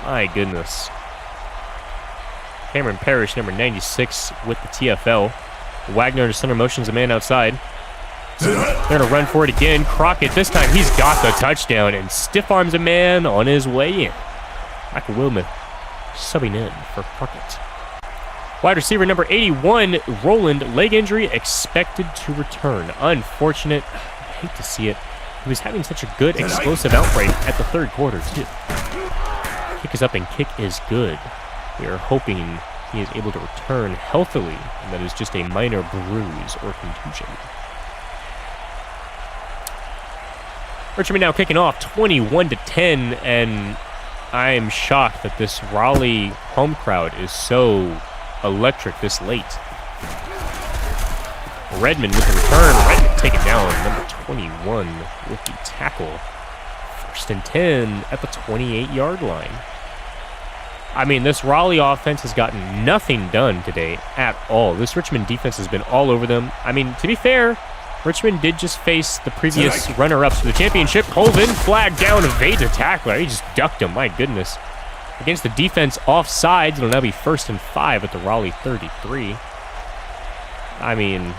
my goodness. Cameron Parrish, number 96, with the TFL. Wagner under center, motions a man outside. They're going to run for it again. Crockett, this time he's got the touchdown and stiff arms a man on his way in. Michael Wilmoth subbing in for Crockett. Wide receiver number 81, Roland, leg injury, expected to return. Unfortunate. I hate to see it. He was having such a good explosive outbreak at the 3rd quarter, too. Kick is up and kick is good. We are hoping he is able to return healthily, and that is just a minor bruise or contusion. Richmond now kicking off 21-10, and I am shocked that this Raleigh home crowd is so electric this late. Redmond with the return. Redmond taken down. Number 21 with the tackle. 1st and 10 at the 28-yard line. I mean, this Raleigh offense has gotten nothing done today at all. This Richmond defense has been all over them. I mean, to be fair, Richmond did just face the previous runner-ups for the championship. Colvin, flag down, evades a tackler. He just ducked him, my goodness. Against the defense offsides, it'll now be 1st and 5 at the Raleigh 33. I mean,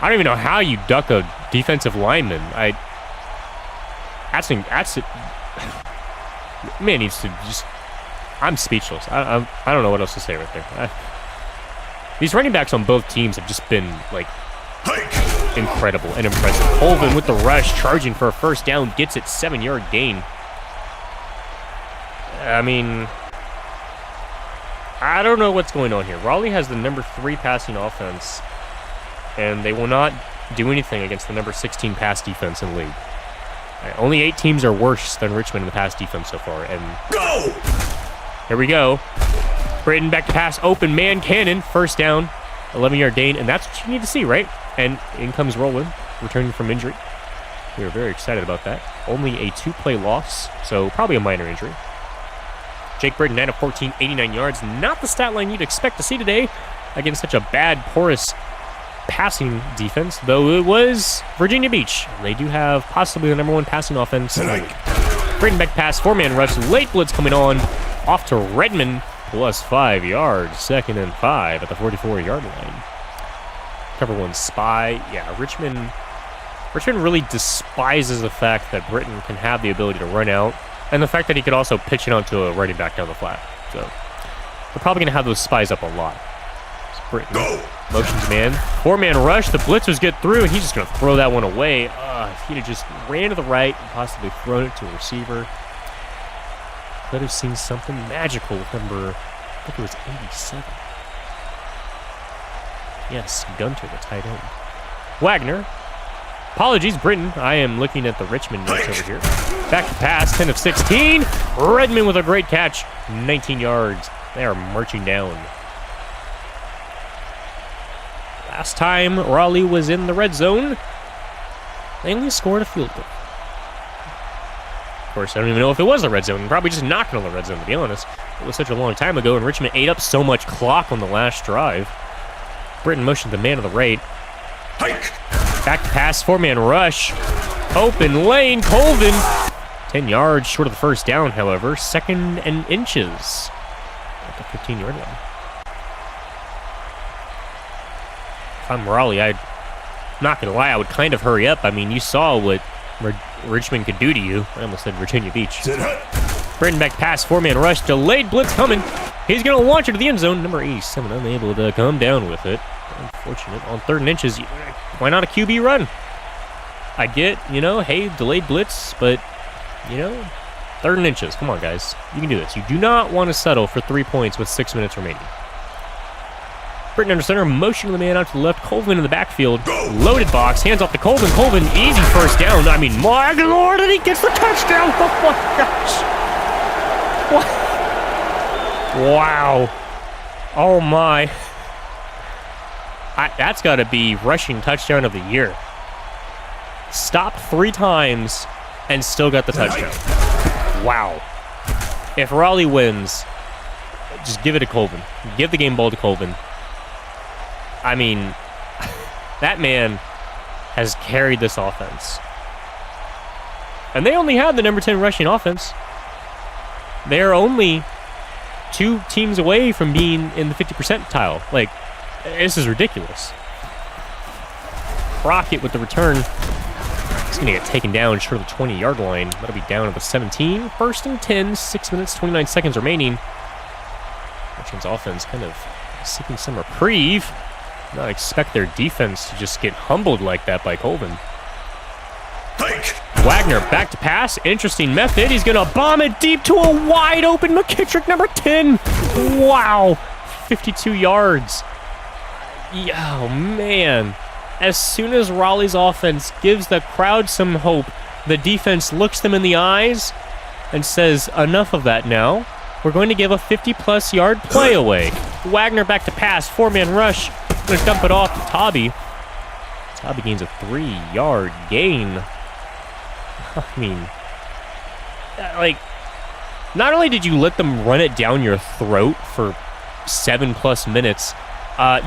I don't even know how you duck a defensive lineman. That's it. Man needs to just... I'm speechless. I don't know what else to say right there. These running backs on both teams have just been, like, incredible and impressive. Colvin with the rush, charging for a 1st down, gets it, 7-yard gain. I mean, I don't know what's going on here. Raleigh has the number 3 passing offense, and they will not do anything against the number 16 pass defense in the league. Only 8 teams are worse than Richmond in the pass defense so far. And go! Here we go. Brayton back to pass, open man, cannon, 1st down, 11-yard gain, and that's what you need to see, right? And in comes Roland, returning from injury. We are very excited about that. Only a 2-play loss, so probably a minor injury. Jake Britton, 9 of 14, 89 yards. Not the stat line you'd expect to see today against such a bad, porous passing defense, though it was Virginia Beach. They do have possibly the number 1 passing offense. Britton back pass, 4-man rush, late blitz coming on, off to Redmond, plus 5 yards, 2nd and 5 at the 44-yard line. Cover 1 spy. Yeah, Richmond really despises the fact that Britton can have the ability to run out, and the fact that he could also pitch it onto a running back down the flat. So they're probably going to have those spies up a lot. So Britton motions man. 4-man rush. The blitzers get through, and he's just going to throw that one away. If he'd have just ran to the right and possibly thrown it to a receiver, could have seen something magical with number, I think it was 87. Yes, Gunter, the tight end. Wagner. Apologies, Britton. I am looking at the Richmond notes over here. Back to pass, 10 of 16. Redmond with a great catch, 19 yards. They are marching down. Last time Raleigh was in the red zone, they only scored a field goal. Of course, I don't even know if it was the red zone. Probably just knocked on the red zone, to be honest. It was such a long time ago, and Richmond ate up so much clock on the last drive. Britton motioned the man on the right. Hike. Back to pass, 4-man rush. Open lane, Colvin. 10 yards short of the first down, however. 2nd and inches at the 15-yard line. If I'm Raleigh, I'm not going to lie, I would kind of hurry up. I mean, you saw what Richmond could do to you. I almost said Virginia Beach. Britton back to pass, 4-man rush. Delayed blitz coming. He's going to launch it to the end zone. Number 87 unable to come down with it. Unfortunate. On 3rd and inches, why not a QB run? I get, hey, delayed blitz, but, 3rd and inches. Come on, guys. You can do this. You do not want to settle for 3 points with 6 minutes remaining. Britton under center, motioning the man out to the left. Colvin in the backfield. Loaded box. Hands off to Colvin. Colvin, easy first down. I mean, my lord, and he gets the touchdown. Oh, my gosh. What? Wow. Oh, my. That's got to be rushing touchdown of the year. Stopped 3 times and still got the touchdown. Wow. If Raleigh wins, just give it to Colvin. Give the game ball to Colvin. I mean, that man has carried this offense. And they only have the number 10 rushing offense. They're only 2 teams away from being in the 50 percentile. Like, this is ridiculous. Crockett with the return. He's going to get taken down short of the 20-yard line. That'll be down at the 17. 1st and 10, 6 minutes, 29 seconds remaining. Richmond's offense kind of seeking some reprieve. Not expect their defense to just get humbled like that by Colvin. Wagner back to pass. Interesting method. He's going to bomb it deep to a wide open McKittrick, number 10. Wow. 52 yards. Oh, man. As soon as Raleigh's offense gives the crowd some hope, the defense looks them in the eyes and says, enough of that now. We're going to give a 50-plus yard play away. Wagner back to pass. 4-man rush. Going to dump it off to Tobby. Tobby gains a 3-yard gain. I mean, like, not only did you let them run it down your throat for 7-plus minutes,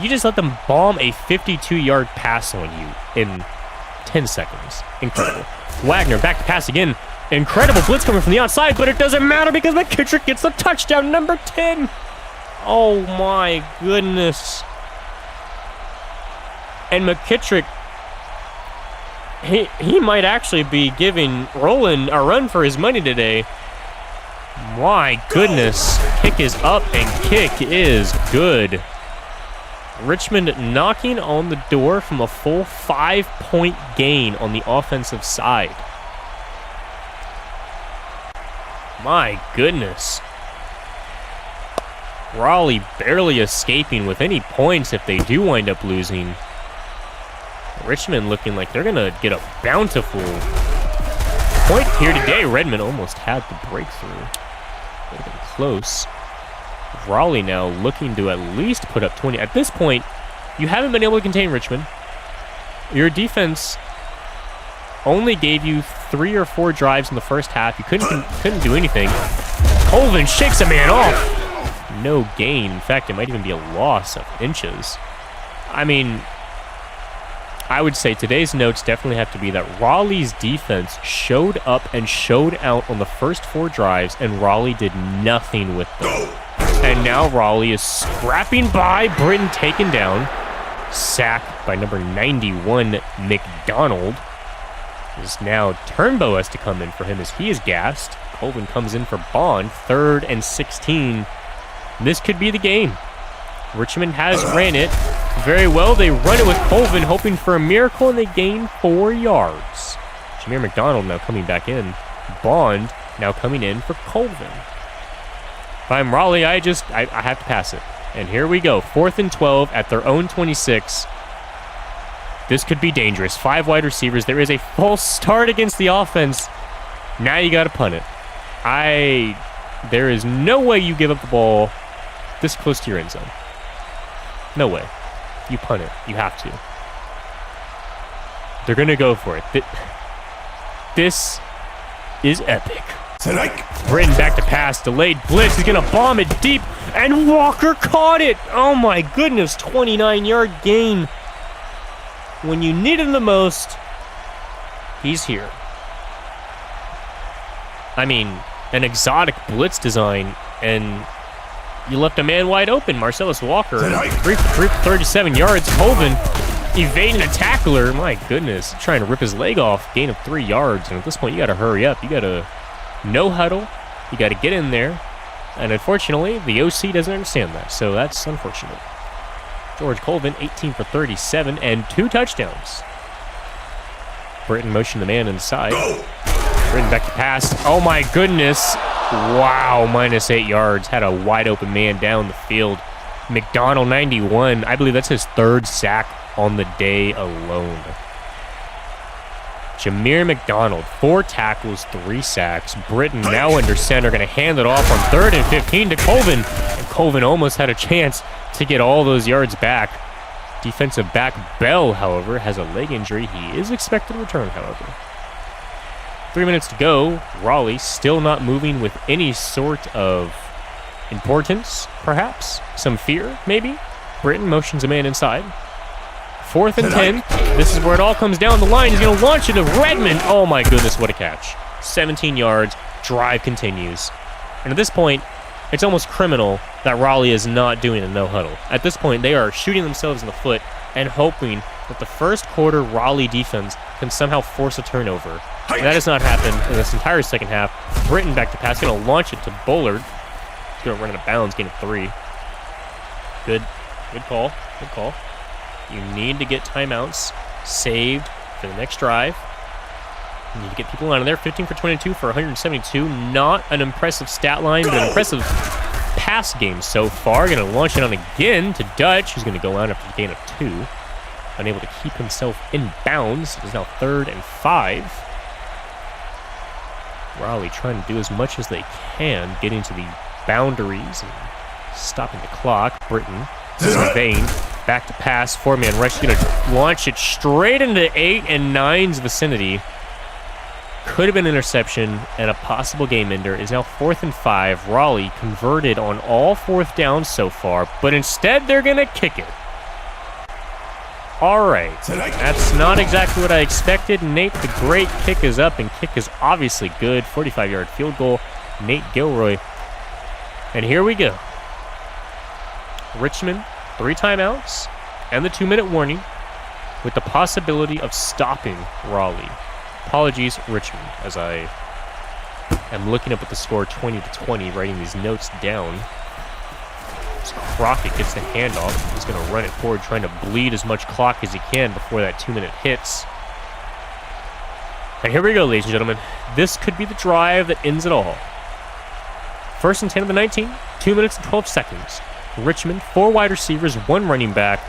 you just let them bomb a 52-yard pass on you in 10 seconds. Incredible. Wagner back to pass again. Incredible blitz coming from the outside, but it doesn't matter because McKittrick gets the touchdown, number 10. Oh, my goodness. And McKittrick, he might actually be giving Roland a run for his money today. My goodness. Kick is up and kick is good. Richmond knocking on the door from a full 5-point gain on the offensive side. My goodness. Raleigh barely escaping with any points if they do wind up losing. Richmond looking like they're going to get a bountiful point here today. Redmond almost had the breakthrough. Would have been close. Raleigh now looking to at least put up 20. At this point, you haven't been able to contain Richmond. Your defense only gave you 3 or 4 drives in the first half. You couldn't do anything. Colvin shakes a man off. No gain. In fact, it might even be a loss of inches. I mean, I would say today's notes definitely have to be that Raleigh's defense showed up and showed out on the first 4 drives, and Raleigh did nothing with them. And now Raleigh is scrapping by. Britton taken down. Sacked by number 91, McDonald. Is now Turnbow has to come in for him as he is gassed. Colvin comes in for Bond. 3rd and 16. This could be the game. Richmond has ran it very well. They run it with Colvin, hoping for a miracle, and they gain 4 yards. Jameer McDonald now coming back in. Bond now coming in for Colvin. If I'm Raleigh, I have to pass it. And here we go. 4th and 12 at their own 26. This could be dangerous. 5 wide receivers. There is a false start against the offense. Now you got to punt it. There is no way you give up the ball this close to your end zone. No way. You punt it. You have to. They're going to go for it. This is epic. Britton back to pass, delayed blitz. He's going to bomb it deep, and Walker caught it. Oh my goodness, 29-yard gain. When you need him the most, he's here. I mean, an exotic blitz design, and you left a man wide open. Marcellus Walker, 3 for 37 yards. Colvin evading a tackler. My goodness, trying to rip his leg off. Gain of 3 yards, and at this point, you got to hurry up. You got to no huddle. You got to get in there, and unfortunately, the OC doesn't understand that, so that's unfortunate. George Colvin, 18 for 37 and 2 touchdowns. Britton motioned the man inside. Britton back to pass. Oh my goodness. Wow, minus 8 yards. Had a wide open man down the field. McDonald, 91. I believe that's his 3rd sack on the day alone. Jameer McDonald, 4 tackles, 3 sacks. Britton now under center, going to hand it off on 3rd and 15 to Colvin. And Colvin almost had a chance to get all those yards back. Defensive back Bell, however, has a leg injury. He is expected to return, however. 3 minutes to go. Raleigh still not moving with any sort of importance, perhaps. Some fear, maybe. Britton motions a man inside. 4th and 10. This is where it all comes down the line. He's going to launch it to Redmond. Oh my goodness, what a catch. 17 yards. Drive continues. And at this point, it's almost criminal that Raleigh is not doing a no-huddle. At this point, they are shooting themselves in the foot and hoping that the first quarter Raleigh defense can somehow force a turnover. And that has not happened in this entire second half. Britton back to pass, going to launch it to Bullard. He's going to run out of bounds, gain of 3. Good call, good call. You need to get timeouts saved for the next drive. You need to get people out of there. 15 for 22 for 172. Not an impressive stat line, but an impressive pass game so far. Going to launch it on again to Dutch, who's going to go out after the gain of 2. Unable to keep himself in bounds. It is now 3rd and 5. Raleigh trying to do as much as they can, getting to the boundaries and stopping the clock. Britton is in vain. Back to pass. 4-man rush. Going to launch it straight into 8 and 9's vicinity. Could have been an interception and a possible game ender. Is now 4th and 5. Raleigh converted on all 4th downs so far, but instead they're going to kick it. All right. That's not exactly what I expected. Nate the Great kick is up, and kick is obviously good. 45-yard field goal. Nate Gilroy. And here we go. Richmond, 3 timeouts and the 2-minute warning with the possibility of stopping Raleigh. Apologies, Richmond, as I am looking up at the score 20-20, writing these notes down. As Crockett gets the handoff, he's going to run it forward, trying to bleed as much clock as he can before that 2-minute hits. And here we go, ladies and gentlemen. This could be the drive that ends it all. 1st and 10 of the 19, 2 minutes and 12 seconds. Richmond, 4 wide receivers, 1 running back.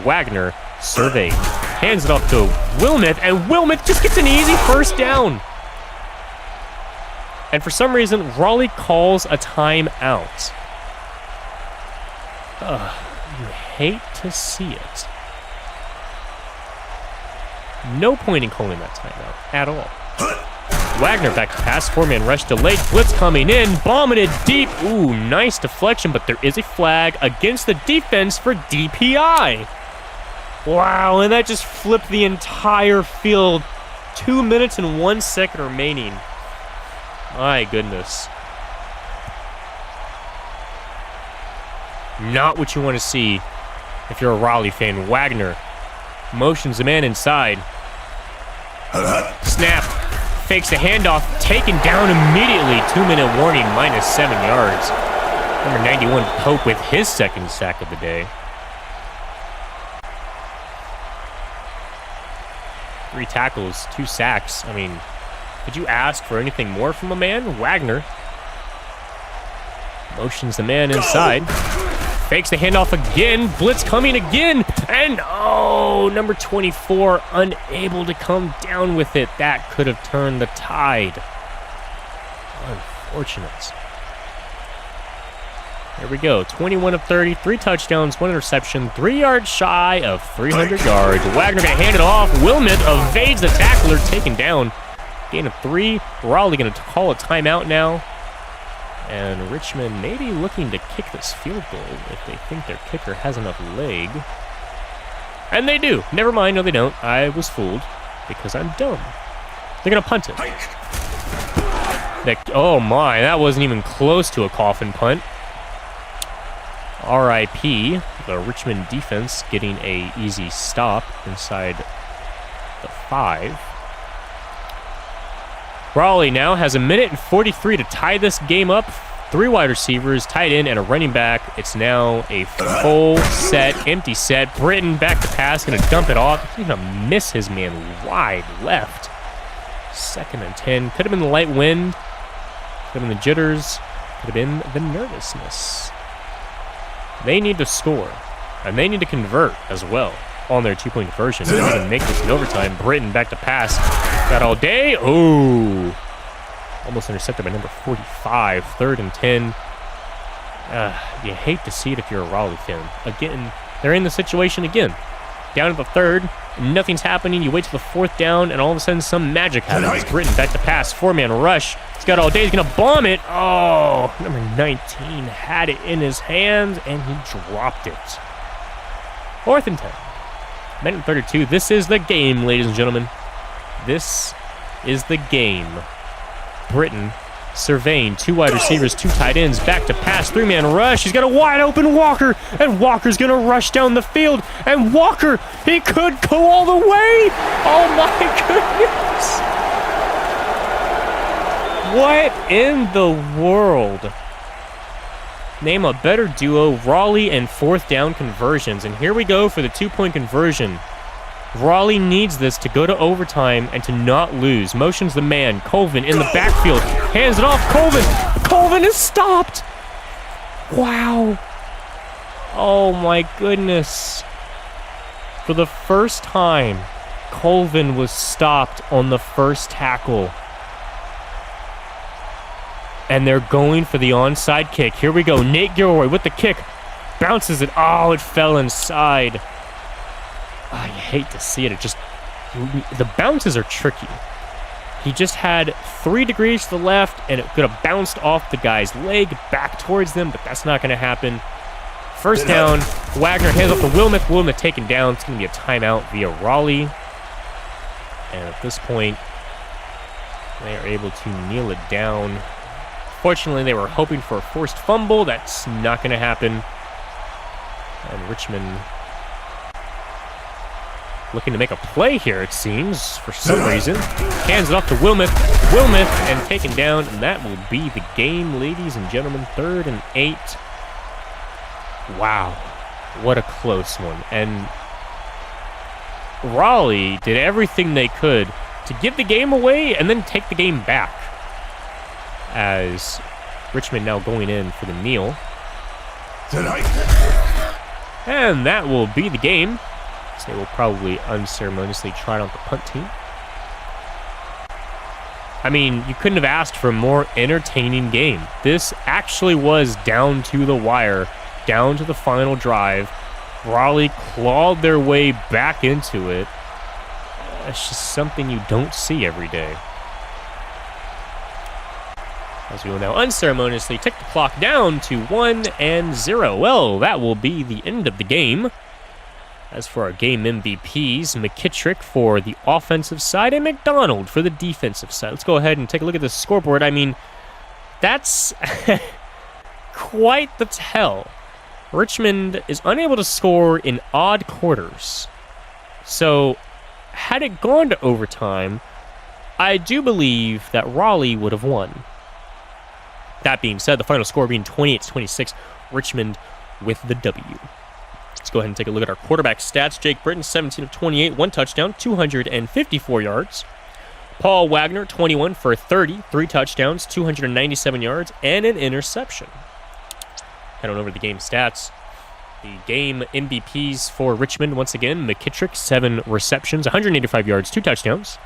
Wagner surveyed. Hands it off to Wilmeth, and Wilmeth just gets an easy 1st down. And for some reason, Raleigh calls a timeout. You hate to see it. No point in calling that timeout at all. Wagner back to pass, 4-man rush, delayed blitz coming in, bombing it deep. Ooh, nice deflection, but there is a flag against the defense for DPI. Wow, and that just flipped the entire field. 2 minutes and 1 second remaining. My goodness. Not what you want to see if you're a Raleigh fan. Wagner motions the man inside. Snap. Fakes the handoff. Taken down immediately. 2-minute warning, minus 7 yards. Number 91, Pope, with his 2nd sack of the day. 3 tackles, 2 sacks. I mean, could you ask for anything more from a man? Wagner motions the man inside. Fakes the handoff again. Blitz coming again. And, oh, number 24 unable to come down with it. That could have turned the tide. Unfortunate. There we go. 21 of 30, 3 touchdowns, 1 interception, 3 yards shy of 300 yards. Wagner going to hand it off. Wilmeth evades the tackler, taken down gain of 3. Raleigh going to call a timeout now. And Richmond maybe looking to kick this field goal if they think their kicker has enough leg. And they do. Never mind. No, they don't. I was fooled because I'm dumb. They're going to punt it. Oh, my. That wasn't even close to a coffin punt. R.I.P. The Richmond defense getting a easy stop inside the 5. Raleigh now has 1:43 to tie this game up. 3 wide receivers, tight end, and a running back. It's now a full set, empty set. Britton back to pass, going to dump it off. He's going to miss his man wide left. 2nd and 10. Could have been the light wind. Could have been the jitters. Could have been the nervousness. They need to score, and they need to convert as well on their 2-point conversion. They're going to make this in overtime. Britton back to pass. Got all day. Oh, almost intercepted by number 45. 3rd and 10. You hate to see it if you're a Raleigh fan. Again, they're in the situation again. Down at the 3rd, nothing's happening. You wait till the 4th down, and all of a sudden some magic happens. Britton back to pass. 4-man rush. He's got all day. He's going to bomb it. Oh, number 19 had it in his hands, and he dropped it. 4th and 10. 1:32. This is the game, ladies and gentlemen. This is the game. Britton surveying 2 wide receivers, 2 tight ends, back to pass, 3-man rush. He's got a wide open Walker, and Walker's going to rush down the field. And Walker, he could go all the way. Oh, my goodness. What in the world? Name a better duo, Raleigh and 4th down conversions. And here we go for the 2-point conversion. Raleigh needs this to go to overtime and to not lose. Motions the man. Colvin in the backfield. Hands it off. Colvin. Colvin is stopped. Wow. Oh, my goodness. For the first time, Colvin was stopped on the first tackle. And they're going for the onside kick. Here we go. Nate Gilroy with the kick. Bounces it. Oh, it fell inside. Oh, you hate to see it. The bounces are tricky. He just had 3 degrees to the left, and it could have bounced off the guy's leg back towards them, but that's not going to happen. 1st down. Wagner hands off to Wilmoth. Wilmoth taken down. It's going to be a timeout via Raleigh. And at this point, they are able to kneel it down. Fortunately, they were hoping for a forced fumble. That's not going to happen. And Richmond looking to make a play here, it seems, for some reason. Hands it off to Wilmoth. Wilmoth, and taken down, and that will be the game, ladies and gentlemen. 3rd and 8. Wow. What a close one. And Raleigh did everything they could to give the game away and then take the game back. As Richmond now going in for the kneel. And that will be the game. So they will probably unceremoniously try it on the punt team. I mean, you couldn't have asked for a more entertaining game. This actually was down to the wire, down to the final drive. Raleigh clawed their way back into it. It's just something you don't see every day. As we will now unceremoniously take the clock down to 1-0. Well, that will be the end of the game. As for our game MVPs, McKittrick for the offensive side and McDonald for the defensive side. Let's go ahead and take a look at the scoreboard. I mean, that's quite the tell. Richmond is unable to score in odd quarters. So, had it gone to overtime, I do believe that Raleigh would have won. That being said, the final score being 28-26, Richmond with the W. Let's go ahead and take a look at our quarterback stats. Jake Britton, 17 of 28, 1 touchdown, 254 yards. Paul Wagner, 21 for 30, 3 touchdowns, 297 yards, and an interception. Head on over to the game stats. The game MVPs for Richmond, once again, McKittrick, 7 receptions, 185 yards, 2 touchdowns.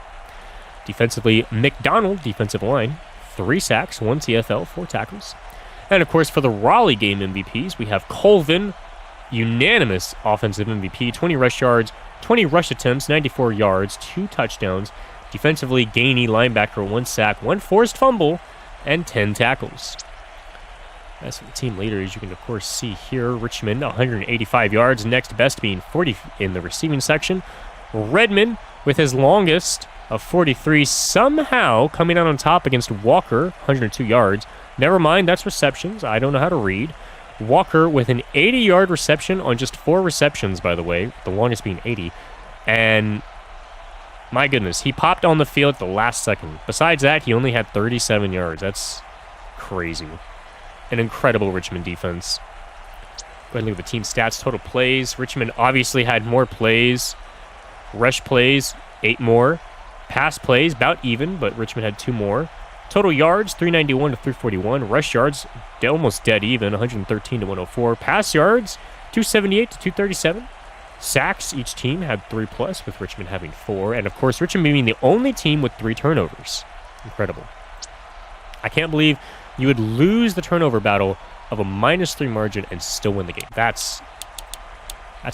Defensively, McDonald, defensive line, 3 sacks, 1 TFL, 4 tackles. And of course, for the Raleigh game MVPs, we have Colvin, unanimous offensive MVP, 20 rush yards, 20 rush attempts, 94 yards, 2 touchdowns. Defensively, Gainey, linebacker, 1 sack, 1 forced fumble, and 10 tackles. As for the team leaders, you can, of course, see here, Richmond, 185 yards, next best being 40 in the receiving section. Redmond, with his longest of 43, somehow coming out on top against Walker, 102 yards. Never mind, that's receptions. I don't know how to read. Walker with an 80-yard reception on just 4 receptions, by the way, the longest being 80. And my goodness, he popped on the field at the last second. Besides that, he only had 37 yards. That's crazy. An incredible Richmond defense. Go ahead and look at the team stats. Total plays. Richmond obviously had more plays. Rush plays, 8 more. Pass plays, about even, but Richmond had 2 more. Total yards, 391 to 341. Rush yards, almost dead even, 113 to 104. Pass yards, 278 to 237. Sacks, each team had 3+, with Richmond having 4. And, of course, Richmond being the only team with 3 turnovers. Incredible. I can't believe you would lose the turnover battle of a -3 margin and still win the game. That's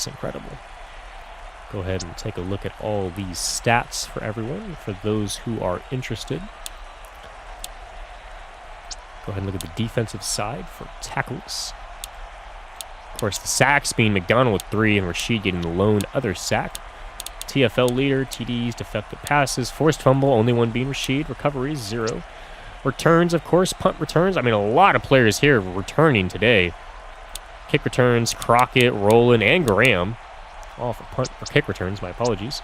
incredible. Go ahead and take a look at all these stats for everyone, for those who are interested. Go ahead and look at the defensive side for tackles. Of course, the sacks being McDonald with 3 and Rashid getting the lone other sack. TFL leader, TDs, deflected passes, forced fumble, only one being Rashid. Recoveries, 0. Returns, of course, punt returns. I mean, a lot of players here returning today. Kick returns, Crockett, Rowland, and Graham. All for punt or kick returns, my apologies.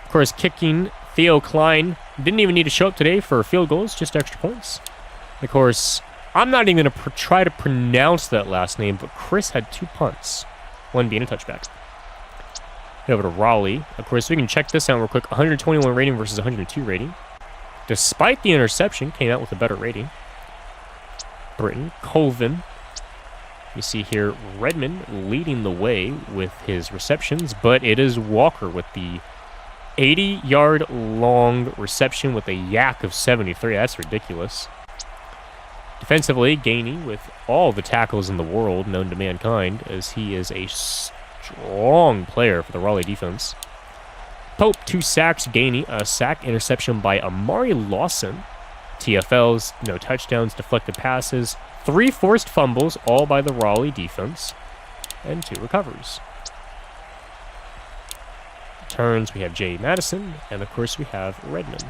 Of course, kicking, Theo Klein didn't even need to show up today for field goals, just extra points. Of course, I'm not even going to try to pronounce that last name, but Chris had 2 punts, one being a touchback. Head over to Raleigh. Of course, we can check this out real quick. 121 rating versus 102 rating. Despite the interception, came out with a better rating. Britton, Colvin. You see here Redmond leading the way with his receptions, but it is Walker with the 80-yard long reception with a yak of 73. That's ridiculous. Defensively, Gainey with all the tackles in the world known to mankind, as he is a strong player for the Raleigh defense. Pope, 2 sacks. Gainey, a sack. Interception by Amari Lawson. TFLs, no touchdowns, deflected passes. 3 forced fumbles, all by the Raleigh defense. And 2 recoveries. Returns, we have Jay Madison. And, of course, we have Redmond.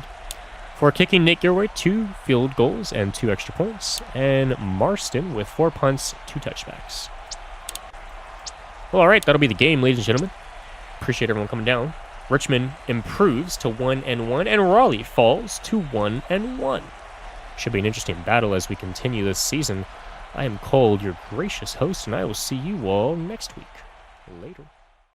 For kicking, Nick Gilroy, 2 field goals and 2 extra points. And Marston with 4 punts, 2 touchbacks. Well, all right, that'll be the game, ladies and gentlemen. Appreciate everyone coming down. Richmond improves to 1-1, and Raleigh falls to 1-1. Should be an interesting battle as we continue this season. I am Cole, your gracious host, and I will see you all next week. Later.